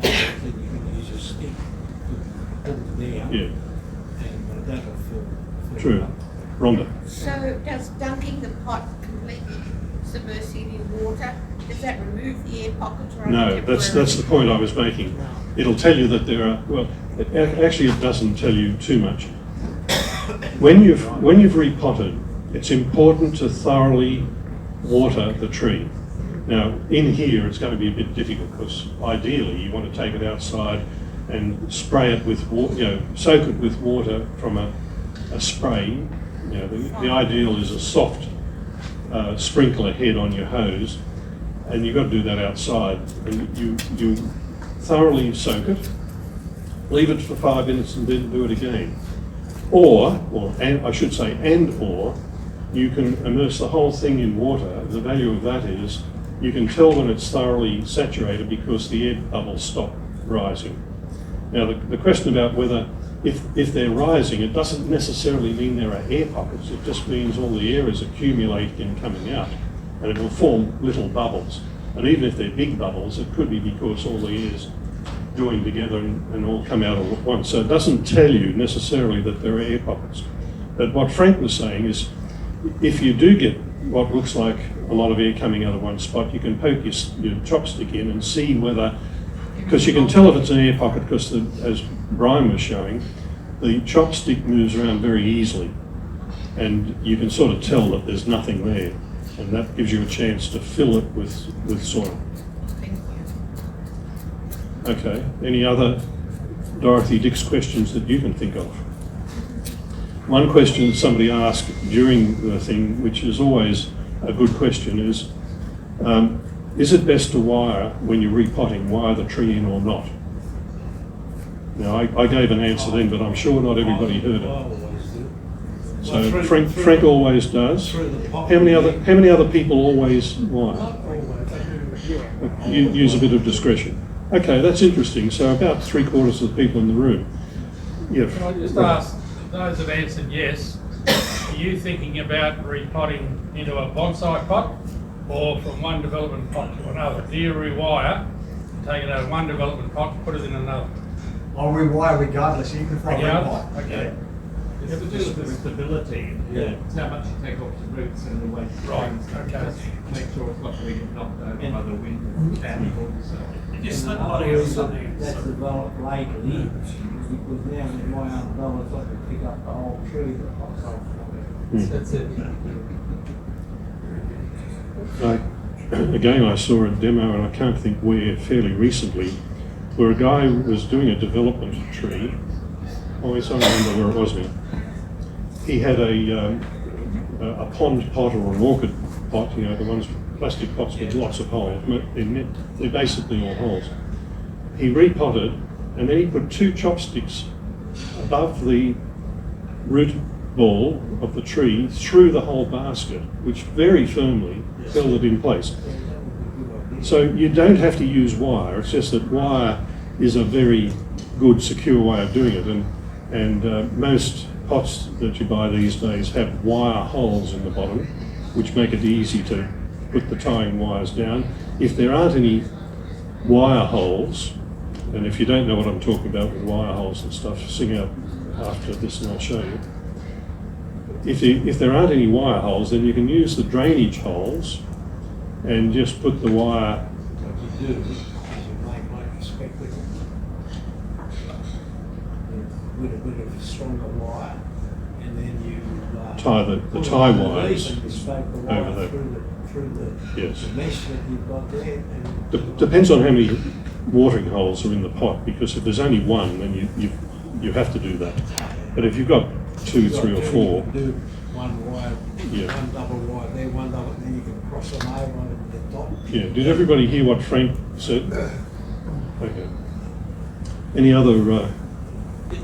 you can use your stick to pull it down. Yeah. And that'll fill True. it up. Rhonda. So does dunking the pot completely submerse it in water, does that remove the air pockets? No, that's the point I was making. It'll tell you that there are, well, actually it doesn't tell you too much. When you've repotted, it's important to thoroughly water the tree. Now, in here, it's going to be a bit difficult because ideally you want to take it outside and spray it with water, soak it with water from a spray. The ideal is a soft sprinkler head on your hose, and you've got to do that outside. And you thoroughly soak it, leave it for 5 minutes, and then do it again. Or you can immerse the whole thing in water. The value of that is you can tell when it's thoroughly saturated because the air bubbles stop rising. Now the question about whether if they're rising, it doesn't necessarily mean there are air pockets. It just means all the air is accumulating and coming out, and it will form little bubbles. And even if they're big bubbles, it could be because all the air's joined together and all come out all at once. So it doesn't tell you necessarily that there are air pockets. But what Frank was saying is, if you do get what looks like a lot of air coming out of one spot, you can poke your chopstick in and see whether, because you can tell if it's an air pocket because, as Brian was showing, the chopstick moves around very easily, and you can sort of tell that there's nothing there. And that gives you a chance to fill it with soil. Thank you. Okay, any other Dorothy Dix questions that you can think of? One question that somebody asked during the thing, which is always a good question, is it best to wire, when you're repotting, wire the tree in or not? Now, I gave an answer then, but I'm sure not everybody heard it. So Frank always does. How many other people always wire? Use a bit of discretion. Okay, that's interesting. So about 3/4 of the people in the room. Yeah. Can I just ask, those that answered yes, are you thinking about repotting into a bonsai pot or from one development pot to another? Do you rewire, take it out of one development pot, put it in another? I'll rewire regardless, you can throw it Yeah, in. okay. It's to do with the stability. It's how much you take off the roots and the way it Right, springs. okay. Just make sure it's not going to get knocked over by the wind and animals. Just that's developed lately, because now with my umbrellas, I can pick up the whole tree that pops off from it. That's it. Again, I saw a demo, and I can't think where, fairly recently, where a guy was doing a development tree. Oh, yes, I remember where it was now. He had a pond pot or an orchid pot, you know, the ones, plastic pots with lots of holes. They're basically all holes. He repotted, and then he put 2 chopsticks above the root ball of the tree through the whole basket, which very firmly held it in place. So you don't have to use wire. It's just that wire is a very good, secure way of doing it, and most pots that you buy these days have wire holes in the bottom, which make it easy to put the tying wires down. If there aren't any wire holes, and if you don't know what I'm talking about with wire holes and stuff, sing out after this and I'll show you. If there aren't any wire holes, then you can use the drainage holes and just put the wire. What you do is you make like a spectacle with a bit of stronger wire, and then you tie the tie wires over the through the yes. mesh that you've got there. And Depends on how many watering holes are in the pot, because if there's only one, then you have to do that. But if you've got 2, 3 or 4, you can do one wire, yeah. one double wire there, one double, and then you can cross them over on the top. Yeah. Did everybody hear what Frank said? Okay. Any other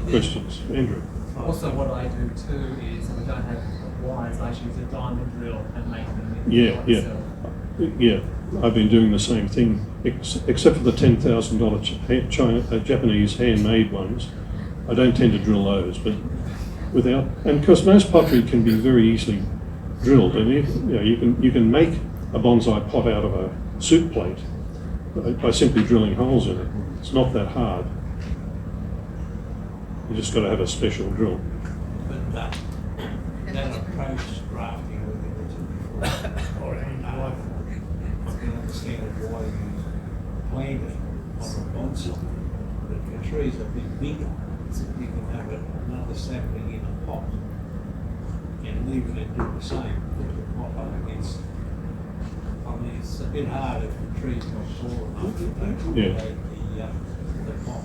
questions, Andrew? Also, what I do too is we don't have wires. I use a diamond drill and make them. Yeah. I've been doing the same thing, except for the $10,000 Japanese handmade ones. I don't tend to drill those, but and because most pottery can be very easily drilled, and you can make a bonsai pot out of a soup plate by simply drilling holes in it. It's not that hard. You just got to have a special drill. But that approach grafting with it, I can understand why you plant it on a bonsai, but if your tree's a bit bigger, you can have another sapling in a pot and leave it and do the same. Put the pot up against. I mean, it's a bit hard if the tree's not tall enough to accommodate the pot.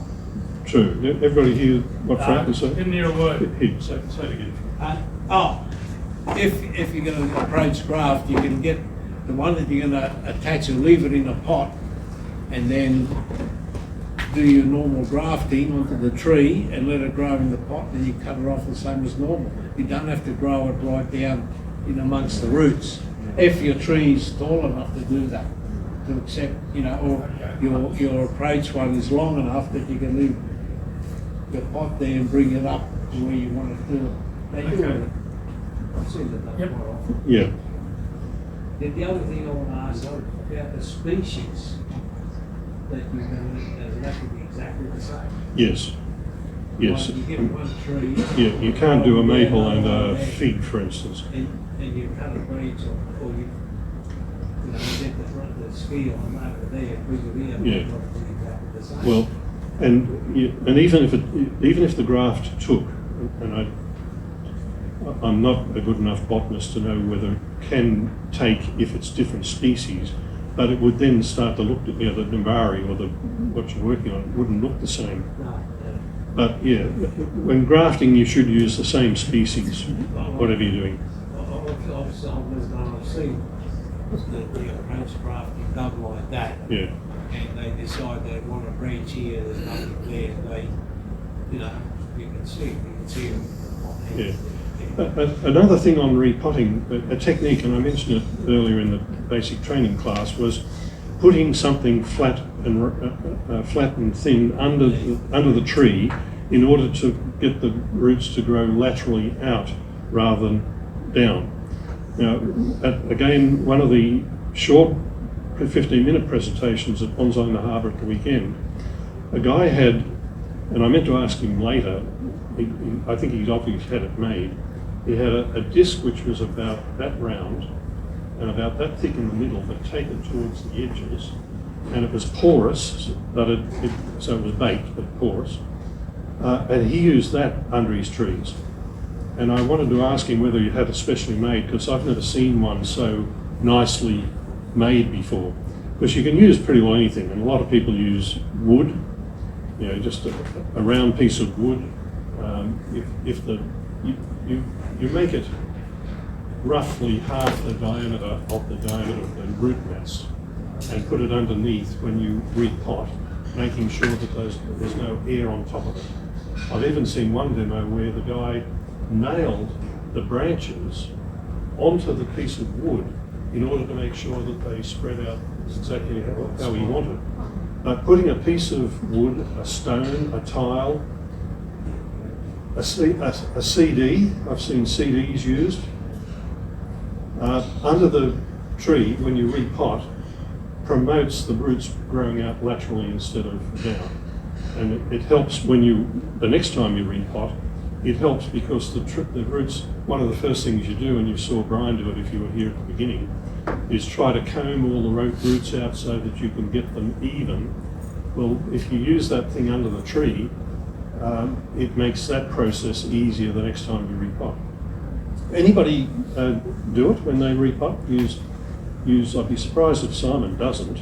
True. Everybody hear what Frank was saying? Didn't hear a word. Say it again. If you're going to approach graft, you can get the one that you're going to attach and leave it in a pot, and then do your normal grafting onto the tree and let it grow in the pot, and you cut it off the same as normal. You don't have to grow it right down in amongst the roots. If your tree's tall enough to do that, to accept, or your approach one is long enough that you can leave the pot there and bring it up to where you want it to. They do it. I've seen it done quite often. Yeah. Then the other thing I want to ask about the species that you're going to, does it have to be exactly the same? Yes. Yes. Like you get one tree. Yeah, you can't do a maple and a fig, for instance. And you cut a branch or you get the front of the ski on over there, bring it in, Yeah. not exactly the same. Well, and even if the graft took, and I'm not a good enough botanist to know whether can take if it's different species, but it would then start to look, the Nimbari or what you're working on wouldn't look the same. But yeah, when grafting you should use the same species, whatever you're doing. I've seen the approach grafting done like that. Yeah. And they decide they want to branch here, there's nothing there, they, you can see them. Yeah. Another thing on repotting, a technique, and I mentioned it earlier in the basic training class, was putting something flat and thin under the tree in order to get the roots to grow laterally out rather than down. Now, again, one of the short 15-minute presentations at Bonsai in the Harbour at the weekend, a guy had, and I meant to ask him later, I think he's obviously had it made, he had a disc which was about that round and about that thick in the middle, but tapered towards the edges, and it was porous, but so it was baked but porous, and he used that under his trees. And I wanted to ask him whether he had it specially made, because I've never seen one so nicely made before. Because you can use pretty well anything, and a lot of people use wood, just a round piece of wood. You make it roughly half the diameter of the the root mass, and put it underneath when you repot, making sure that there's no air on top of it. I've even seen one demo where the guy nailed the branches onto the piece of wood in order to make sure that they spread out exactly how he wanted. But putting a piece of wood, a stone, a tile, a CD, I've seen CDs used, under the tree when you repot, promotes the roots growing out laterally instead of down. And it helps the next time you repot, it helps because the roots, one of the first things you do, and you saw Brian do it if you were here at the beginning, is try to comb all the roots out so that you can get them even. Well, if you use that thing under the tree, it makes that process easier the next time you repot. Anybody do it when they repot? Use. I'd be surprised if Simon doesn't.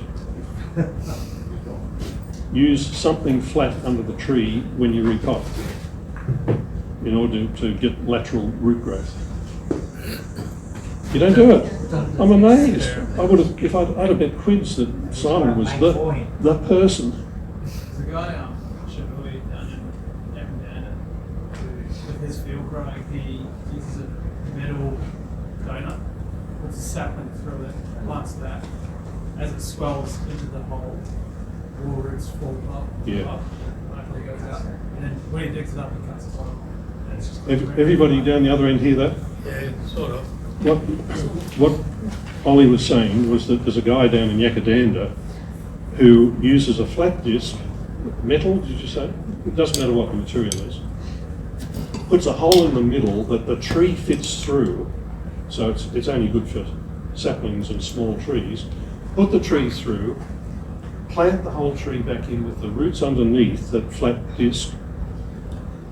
Use something flat under the tree when you repot in order to get lateral root growth. You don't do it? I'm amazed. I would have, if I'd have bet quids that Simon was the person. There's a guy down with his field growing, he uses a metal donut, puts a sapling through it, plants that. As it swells into the hole, all roots fall up, after he goes out. And then when he digs it up, he cuts it off. Everybody down the other end hear that? Yeah, sort of. What Ollie was saying was that there's a guy down in Yakadanda who uses a flat disc, metal, did you say? It doesn't matter what the material is. Puts a hole in the middle that the tree fits through, so it's only good for saplings and small trees. Put the tree through, plant the whole tree back in with the roots underneath that flat disc.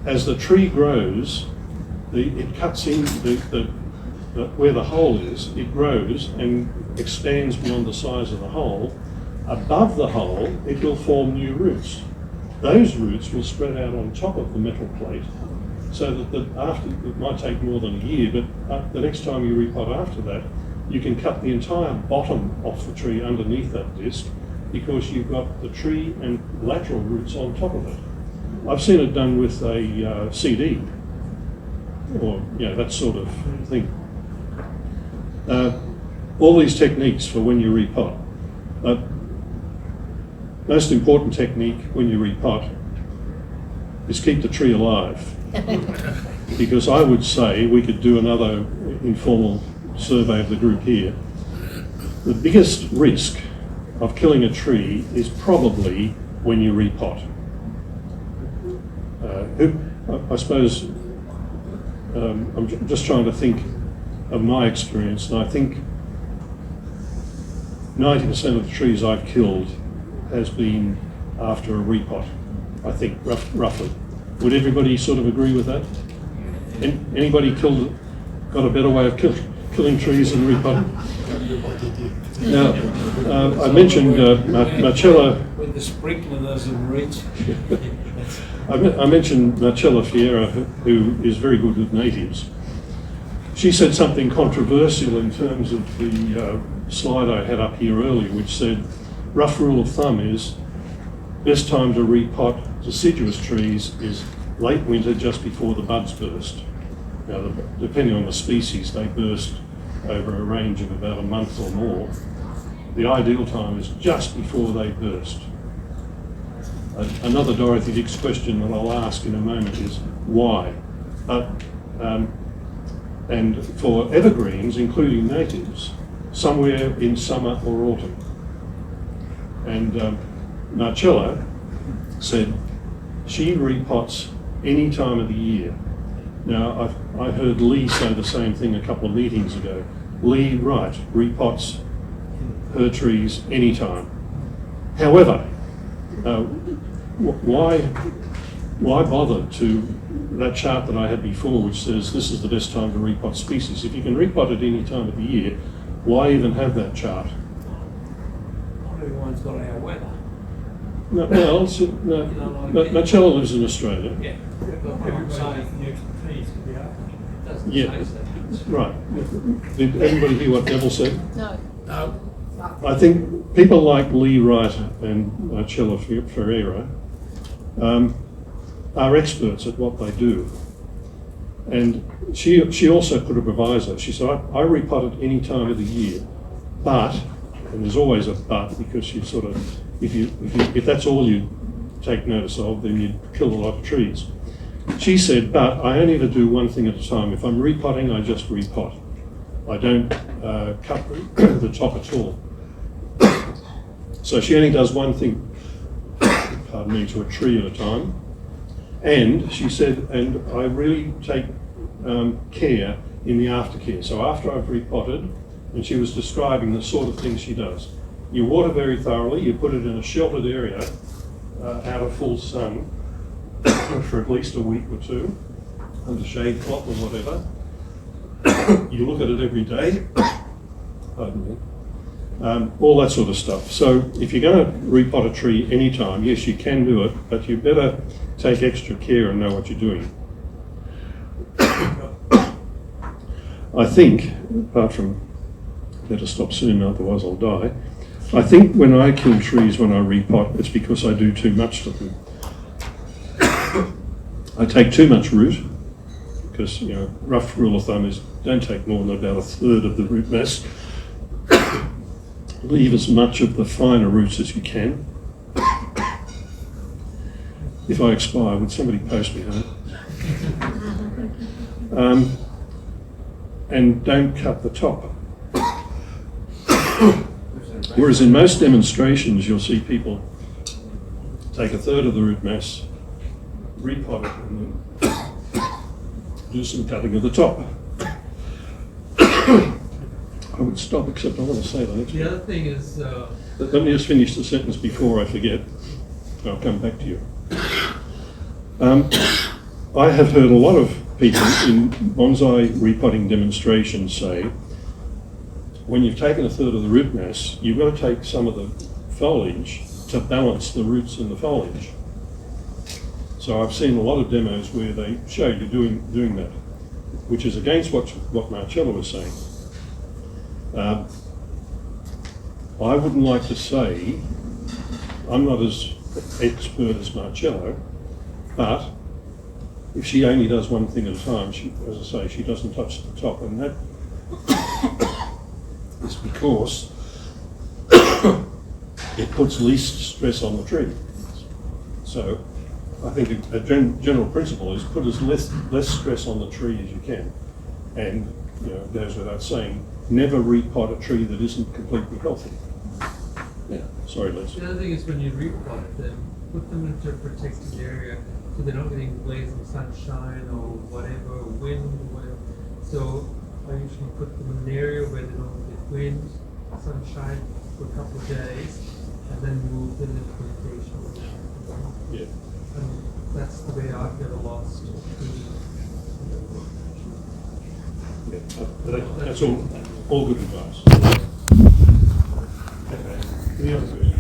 As the tree grows, it cuts in where the hole is, it grows and expands beyond the size of the hole. Above the hole, it will form new roots. Those roots will spread out on top of the metal plate, so that it might take more than a year, but the next time you repot after that, you can cut the entire bottom off the tree underneath that disc, because you've got the tree and lateral roots on top of it. I've seen it done with a CD, or that sort of thing. All these techniques for when you repot. Most important technique when you repot is keep the tree alive. Because I would say, we could do another informal survey of the group here, the biggest risk of killing a tree is probably when you repot. I suppose, I'm just trying to think of my experience, and I think 90% of the trees I've killed has been after a repot, I think, roughly. Would everybody sort of agree with that? Anybody got a better way of killing trees and repotting. Now, I mentioned Marcella. When the sprinkler doesn't reach. I mentioned Marcella Fiera, who is very good with natives. She said something controversial in terms of the slide I had up here earlier, which said, rough rule of thumb is, best time to repot deciduous trees is late winter just before the buds burst. Now, depending on the species, they burst over a range of about a month or more. The ideal time is just before they burst. Another Dorothy Dix question that I'll ask in a moment is why? And for evergreens, including natives, somewhere in summer or autumn. And Marcella said she repots any time of the year. Now, I heard Lee say the same thing a couple of meetings ago. Lee Wright repots her trees anytime. However, why bother to that chart that I had before, which says this is the best time to repot species? If you can repot at any time of the year, why even have that chart? Not everyone's got our weather. No, well, Marcella lives in Australia. Yeah. Everybody has the expertise to be able to. Doesn't Yeah, change that. right. Did everybody hear what Neville said? No. No. I think people like Lee Wright and Marcella Ferreira are experts at what they do. And she also put a proviso. She said, I repot at any time of the year, but, and there's always a but, because you sort of, if that's all you take notice of, then you'd kill a lot of trees. She said, but I only ever do one thing at a time. If I'm repotting, I just repot. I don't cut the top at all. So she only does one thing, pardon me, to a tree at a time. And she said, and I really take care in the aftercare. So after I've repotted, and she was describing the sort of things she does. You water very thoroughly, you put it in a sheltered area out of full sun for at least a week or two, under shade cloth or whatever. You look at it every day, pardon me, all that sort of stuff. So if you're going to repot a tree anytime, yes, you can do it, but you better take extra care and know what you're doing. I think, apart from better stop soon, otherwise I'll die, I think when I kill trees when I repot, it's because I do too much to them. I take too much root, because, you know, rough rule of thumb is don't take more than about a third of the root mass. Leave as much of the finer roots as you can. If I expire, would somebody post me home? And don't cut the top. Whereas in most demonstrations, you'll see people take a third of the root mass, repot it, and then do some cutting at the top. I would stop, except I want to say that. The other thing is... Let me just finish the sentence before I forget. I'll come back to you. I have heard a lot of people in bonsai repotting demonstrations say, when you've taken a third of the root mass, you've got to take some of the foliage to balance the roots in the foliage. So I've seen a lot of demos where they show you doing that, which is against what Marcella was saying. I wouldn't like to say, I'm not as expert as Marcella, but if she only does one thing at a time, she, as I say, she doesn't touch the top, and that is because it puts least stress on the tree. So I think a general principle is put as less stress on the tree as you can, and you know, it goes without saying, never repot a tree that isn't completely healthy. Yeah, sorry, Liz. The other thing is when you repot them, put them into a protected area so they're not getting blazing sunshine or whatever, wind, whatever. So I usually put them in an area where they don't get wind, sunshine for a couple of days, and then move them into plantation. Yeah. And that's the way I've never lost. Yeah. That's all good advice. Okay. Any other questions?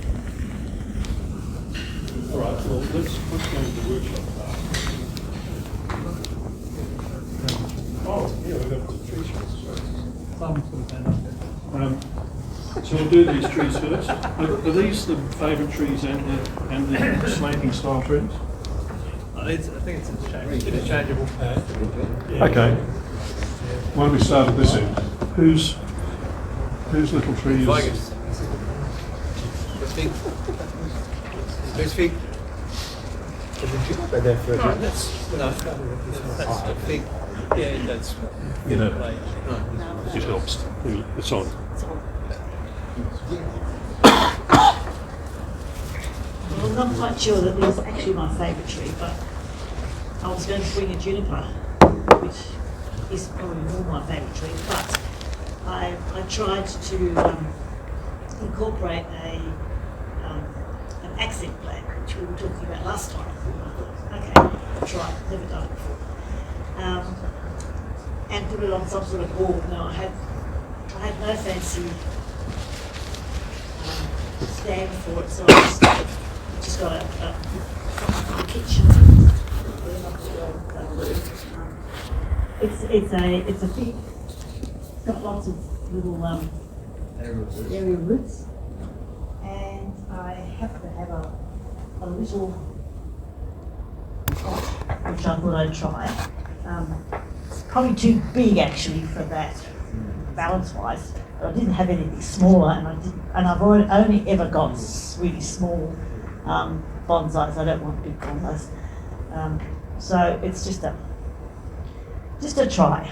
All right, well, let's go into the workshop part. Oh, yeah, we've got the tree shots. So we'll do these trees first. Are these the favourite trees and the slanting style trees? I think it's interchangeable. Okay. Why don't we start at this end? Whose little tree is? Whose fig? Fig. Yeah, that's. You know, it helps. It's on. Well, I'm not quite sure that this is actually my favourite tree, but I was going to bring a juniper, which is probably more my favourite tree, but I tried to incorporate an accent plant, which we were talking about last time. I thought, okay, I'll try it, never done it before. And put it on some sort of board. Now I had no fancy stand for it, so I just got a kitchen. It's a fig. It's got lots of little area roots, and I have to have a little pot, which I thought I'd try. It's probably too big actually for that balance-wise. But I didn't have anything smaller, and I've only ever got really small bonsais. I don't want big bonsais. So it's just a try.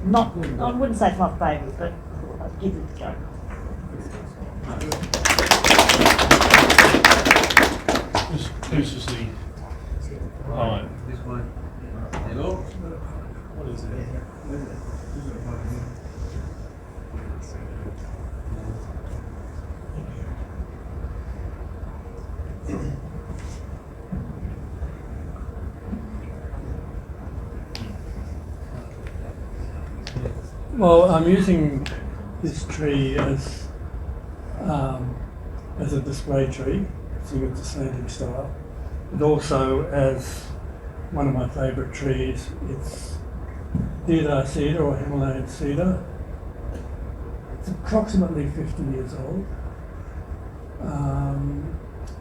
Not, I wouldn't say it's my favourite, but I'd give it a go. This is the line. This one. Hello? What is it? Well, I'm using this tree as a display tree, so it's a slanting style, but also as one of my favourite trees. It's deodar cedar or Himalayan cedar. It's approximately 50 years old.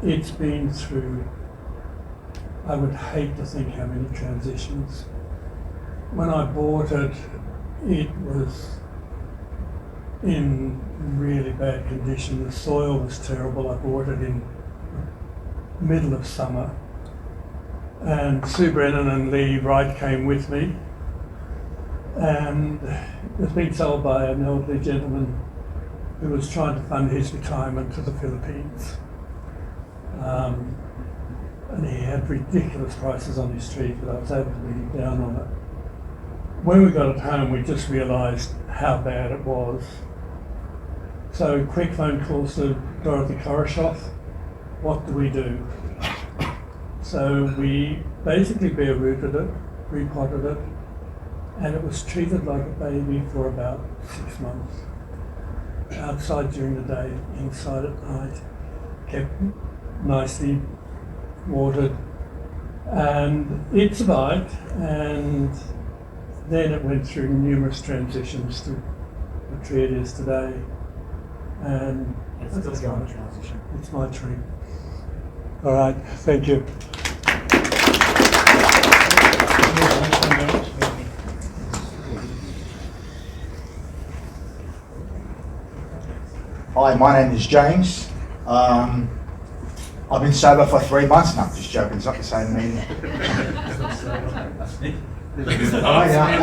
It's been through, I would hate to think how many transitions. When I bought it, it was in really bad condition. The soil was terrible. I bought it in the middle of summer. And Sue Brennan and Lee Wright came with me. And it was being sold by an elderly gentleman who was trying to fund his retirement to the Philippines. And he had ridiculous prices on his tree, but I was able to beat him down on it. When we got it home, we just realised how bad it was. So quick phone calls to Dorothy Koroshoff. What do we do? So we basically bare rooted it, repotted it, and it was treated like a baby for about 6 months. Outside during the day, inside at night, kept nicely watered, and it survived. And then it went through numerous transitions to the tree it is today. And It's still going to transition. It's my tree. All right, thank you. Hi, my name is James. I've been sober for 3 months now. Just joking, it's not the same meaning. I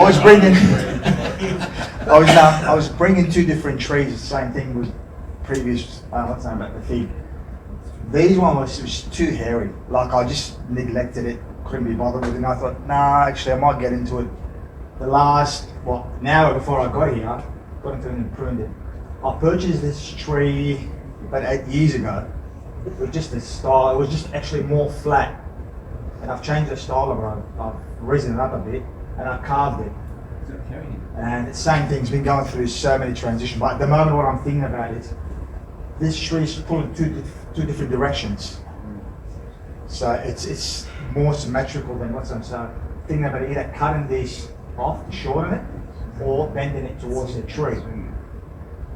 was bringing two different trees. The same thing with previous. What's the name about the fig? These one was too hairy. Like I just neglected it, couldn't be bothered with it. And I thought, nah, actually I might get into it. The last an hour before I got here, got into it and pruned it. I purchased this tree about 8 years ago. It was just a style. It was just actually more flat. And I've changed the style of it. I've risen it up a bit and I carved it. And the same thing's been going through so many transitions. But at the moment, what I'm thinking about is this tree is pulling two different directions. So it's more symmetrical than what's on. So thinking about either cutting this off, shorten it, or bending it towards the tree.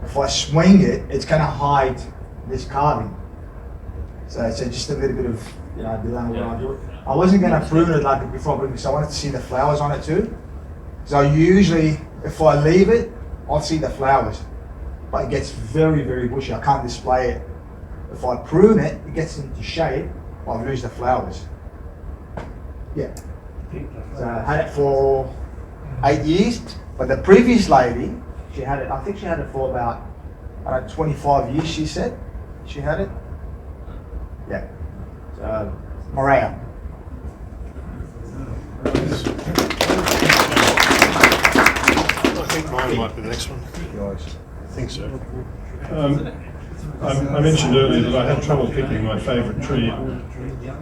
If I swing it, it's going to hide this carving. So it's just a little bit of dilemma when I do it. I wasn't going to prune it like before, because I wanted to see the flowers on it too. So usually, if I leave it, I'll see the flowers. But it gets very, very bushy. I can't display it. If I prune it, it gets into shape, I lose the flowers. Yeah. So I had it for 8 years, but the previous lady, she had it, I think she had it for about 25 years, she said. She had it. Yeah. So, Maria. I think mine might be the next one. I think so. I mentioned earlier that I had trouble picking my favourite tree.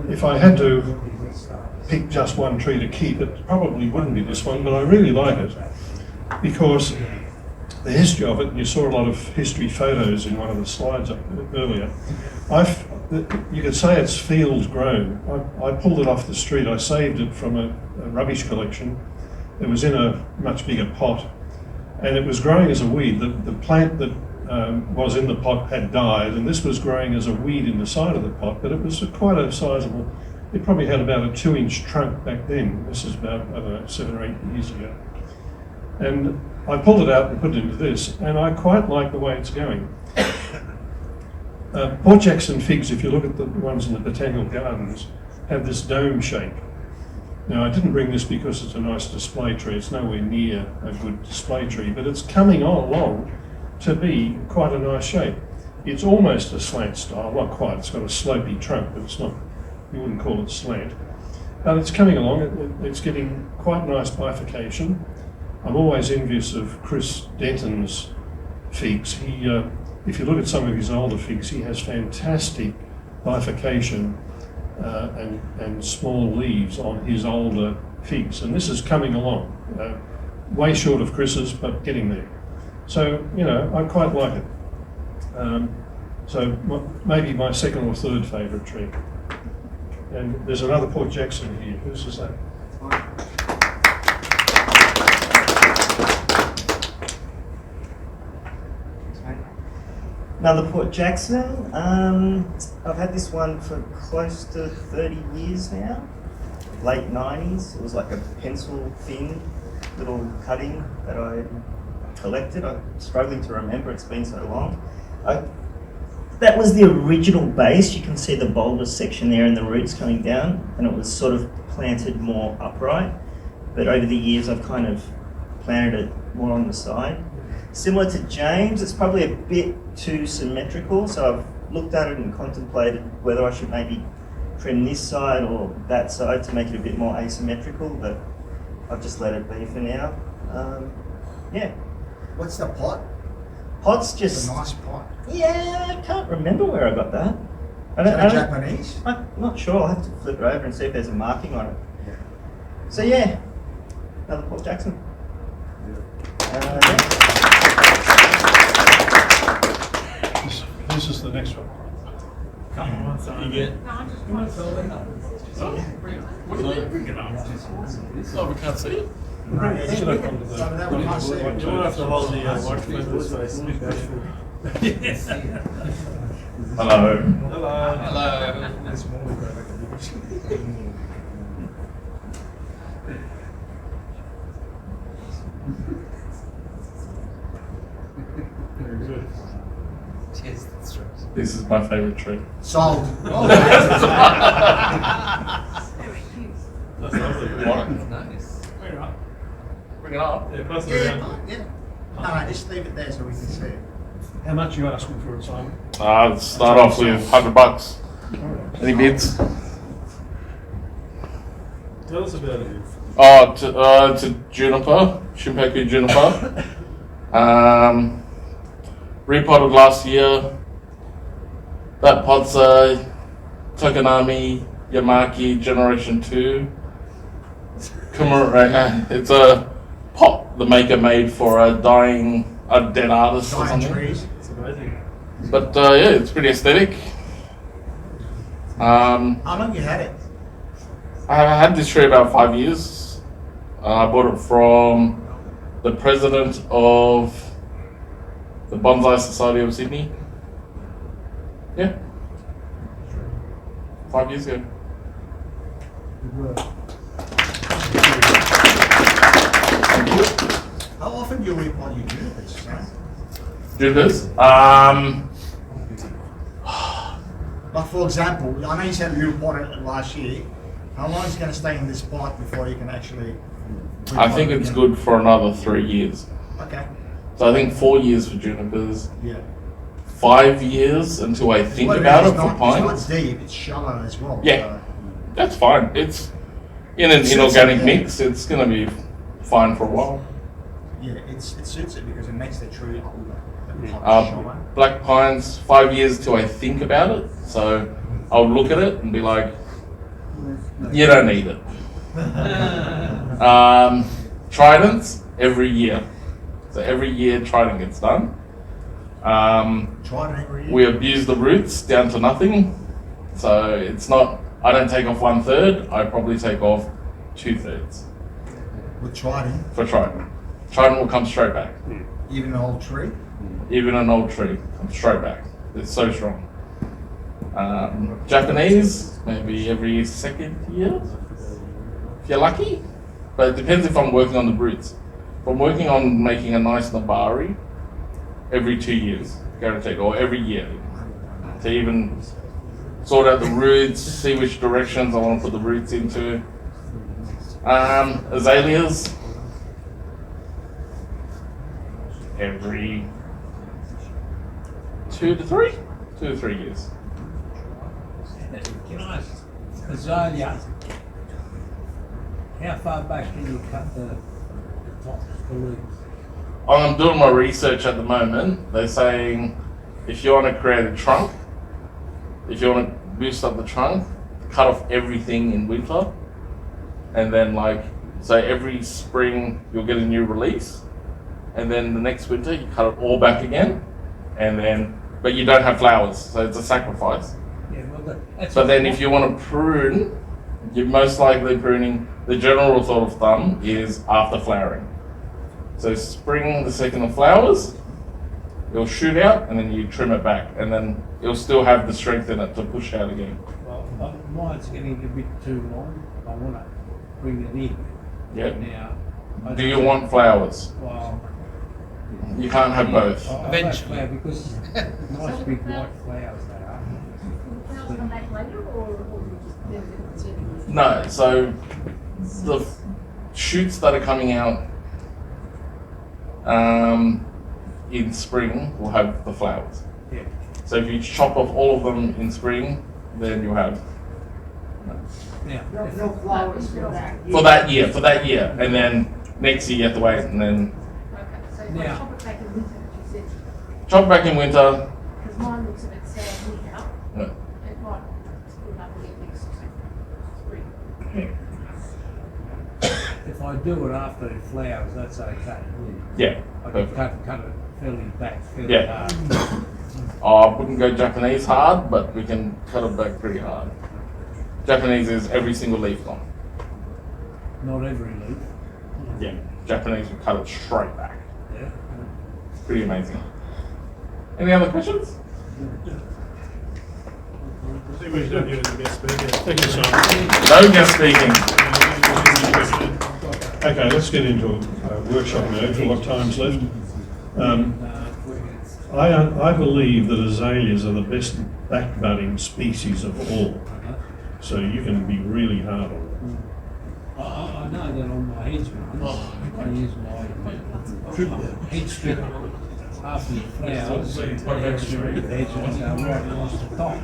If I had to pick just one tree to keep, it probably wouldn't be this one, but I really like it because the history of it, and you saw a lot of history photos in one of the slides up earlier, you could say it's field grown. I pulled it off the street. I saved it from a rubbish collection. It was in a much bigger pot, and it was growing as a weed. The plant that was in the pot had died, and this was growing as a weed in the side of the pot, but it was quite a sizable. It probably had about a 2-inch trunk back then. This is about, I don't know, 7 or 8 years ago. And I pulled it out and put it into this, and I quite like the way it's going. Port Jackson figs, if you look at the ones in the botanical gardens, have this dome shape. Now, I didn't bring this because it's a nice display tree. It's nowhere near a good display tree, but it's coming on along to be quite a nice shape. It's almost a slant style, not quite. It's got a slopey trunk, but it's not, you wouldn't call it slant. But it's coming along. It's getting quite nice bifurcation. I'm always envious of Chris Denton's figs. If you look at some of his older figs, he has fantastic bifurcation and small leaves on his older figs. And this is coming along, way short of Chris's, but getting there. So, I quite like it. So maybe my second or third favourite tree. And there's another Port Jackson here. Whose is that? Another Port Jackson. I've had this one for close to 30 years now. Late 90s. It was like a pencil thin little cutting that I collected. I'm struggling to remember, it's been so long. That was the original base. You can see the bulbous section there and the roots coming down, and it was sort of planted more upright. But over the years I've kind of planted it more on the side. Similar to James, it's probably a bit too symmetrical, so I've looked at it and contemplated whether I should maybe trim this side or that side to make it a bit more asymmetrical, but I've just let it be for now. Yeah. What's the pot? Pot's just... It's a nice pot. Yeah, I can't remember where I got that. Is that Japanese? I'm not sure. I'll have to flip it over and see if there's a marking on it. Yeah. So yeah, another Port Jackson. This is the next one. Come on, son. No, I'm just trying to fill it up. What do you mean bring it up? Oh, we can't see it. Bring it up onto the- You don't have to hold the microphone this way. It's a bit bashful. Hello. Hello. Very good. This is my favourite tree. Sold. That's lovely. Nice. Bring it up. Bring it up. Yeah, pass it around. Yeah. No, just leave it there so we can see it. How much are you asking for it, Simon? Start off with $100. Any bids? Tell us about it. It's a juniper, Shimpeku juniper. Repotted last year. That pot's a Tokonami Yamaki Generation 2. It's a pot the maker made for a dead artist or Giant something. trees. It's amazing. But yeah, it's pretty aesthetic. How long you had it? I had this tree about 5 years. I bought it from the president of the Bonsai Society of Sydney. Yeah. 5 years ago. How often do you repot your junipers, Sam? Junipers? Like for example, I know you said you repotted it last year. How long is it going to stay in this pot before you can actually? I think it's good for another 3 years. Okay. So I think 4 years for junipers. Yeah. 5 years until I think Well, about it it's for not, pines. It's not deep, it's shallow as well. Yeah, that's fine. It's in an It suits inorganic it, yeah. mix. It's gonna be fine for a while. Yeah, it suits it because it makes the tree shallow. Black pines, 5 years till I think about it. So I'll look at it and be like, you don't need it. Tridents every year. So every year trident gets done. Trident every year. We abuse the roots down to nothing. So it's not, I don't take off 1/3, I probably take off 2/3 With trident, for trident. Trident will come straight back. even an old tree. Even an old tree comes straight back. It's so strong. Japanese, maybe every second year, if you're lucky. But it depends if I'm working on the roots. If I'm working on making a nice nabari, every 2 years, guaranteed, or every year, to even sort out the roots, see which directions I want to put the roots into. Azaleas, every 2 to 3 years. Can I ask, azalea, how far back can you cut the tops, the leaves? I'm doing my research at the moment. They're saying if you want to create a trunk, if you want to boost up the trunk, cut off everything in winter, and then so every spring you'll get a new release, and then the next winter you cut it all back again, but you don't have flowers, so it's a sacrifice. Yeah, well, that's But then if you want to prune, you're most likely pruning, the general sort of thumb is after flowering. So spring, the second of flowers, it'll shoot out and then you trim it back and then it'll still have the strength in it to push out again. Well, mine's getting a bit too long. I want to bring it in. Yep. Now, Do you want flowers? Well, You can't have both. Eventually. Because nice big white flowers they are. No, so the shoots that are coming out in spring will have the flowers. Yeah. So if you chop off all of them in spring, then you'll have Yeah. No flowers for that. for that year, and then next year you have to wait, and then So if I Yeah. chop it back in winter, as you said, chop back in winter. because mine looks a bit sandy now, No. it might split up again next spring. If I do it after it flowers, that's okay. Yeah. I can Perfect. cut it fairly back, fairly Yeah. hard. I wouldn't go Japanese hard, but we can cut it back pretty hard. Japanese is every single leaf gone. Not every leaf. Yeah. Japanese will cut it straight back. Yeah. Pretty amazing. Any other questions? I think we should have you as a guest speaker. Thank you, Simon. No guest speaking. Okay, let's get into a workshop mode for what time's left. I believe that azaleas are the best back-budding species of all. So you can be really hard on them. I know that on my hedge ones, I use my hedge strip after the flowers, the hedge ones are right across the top.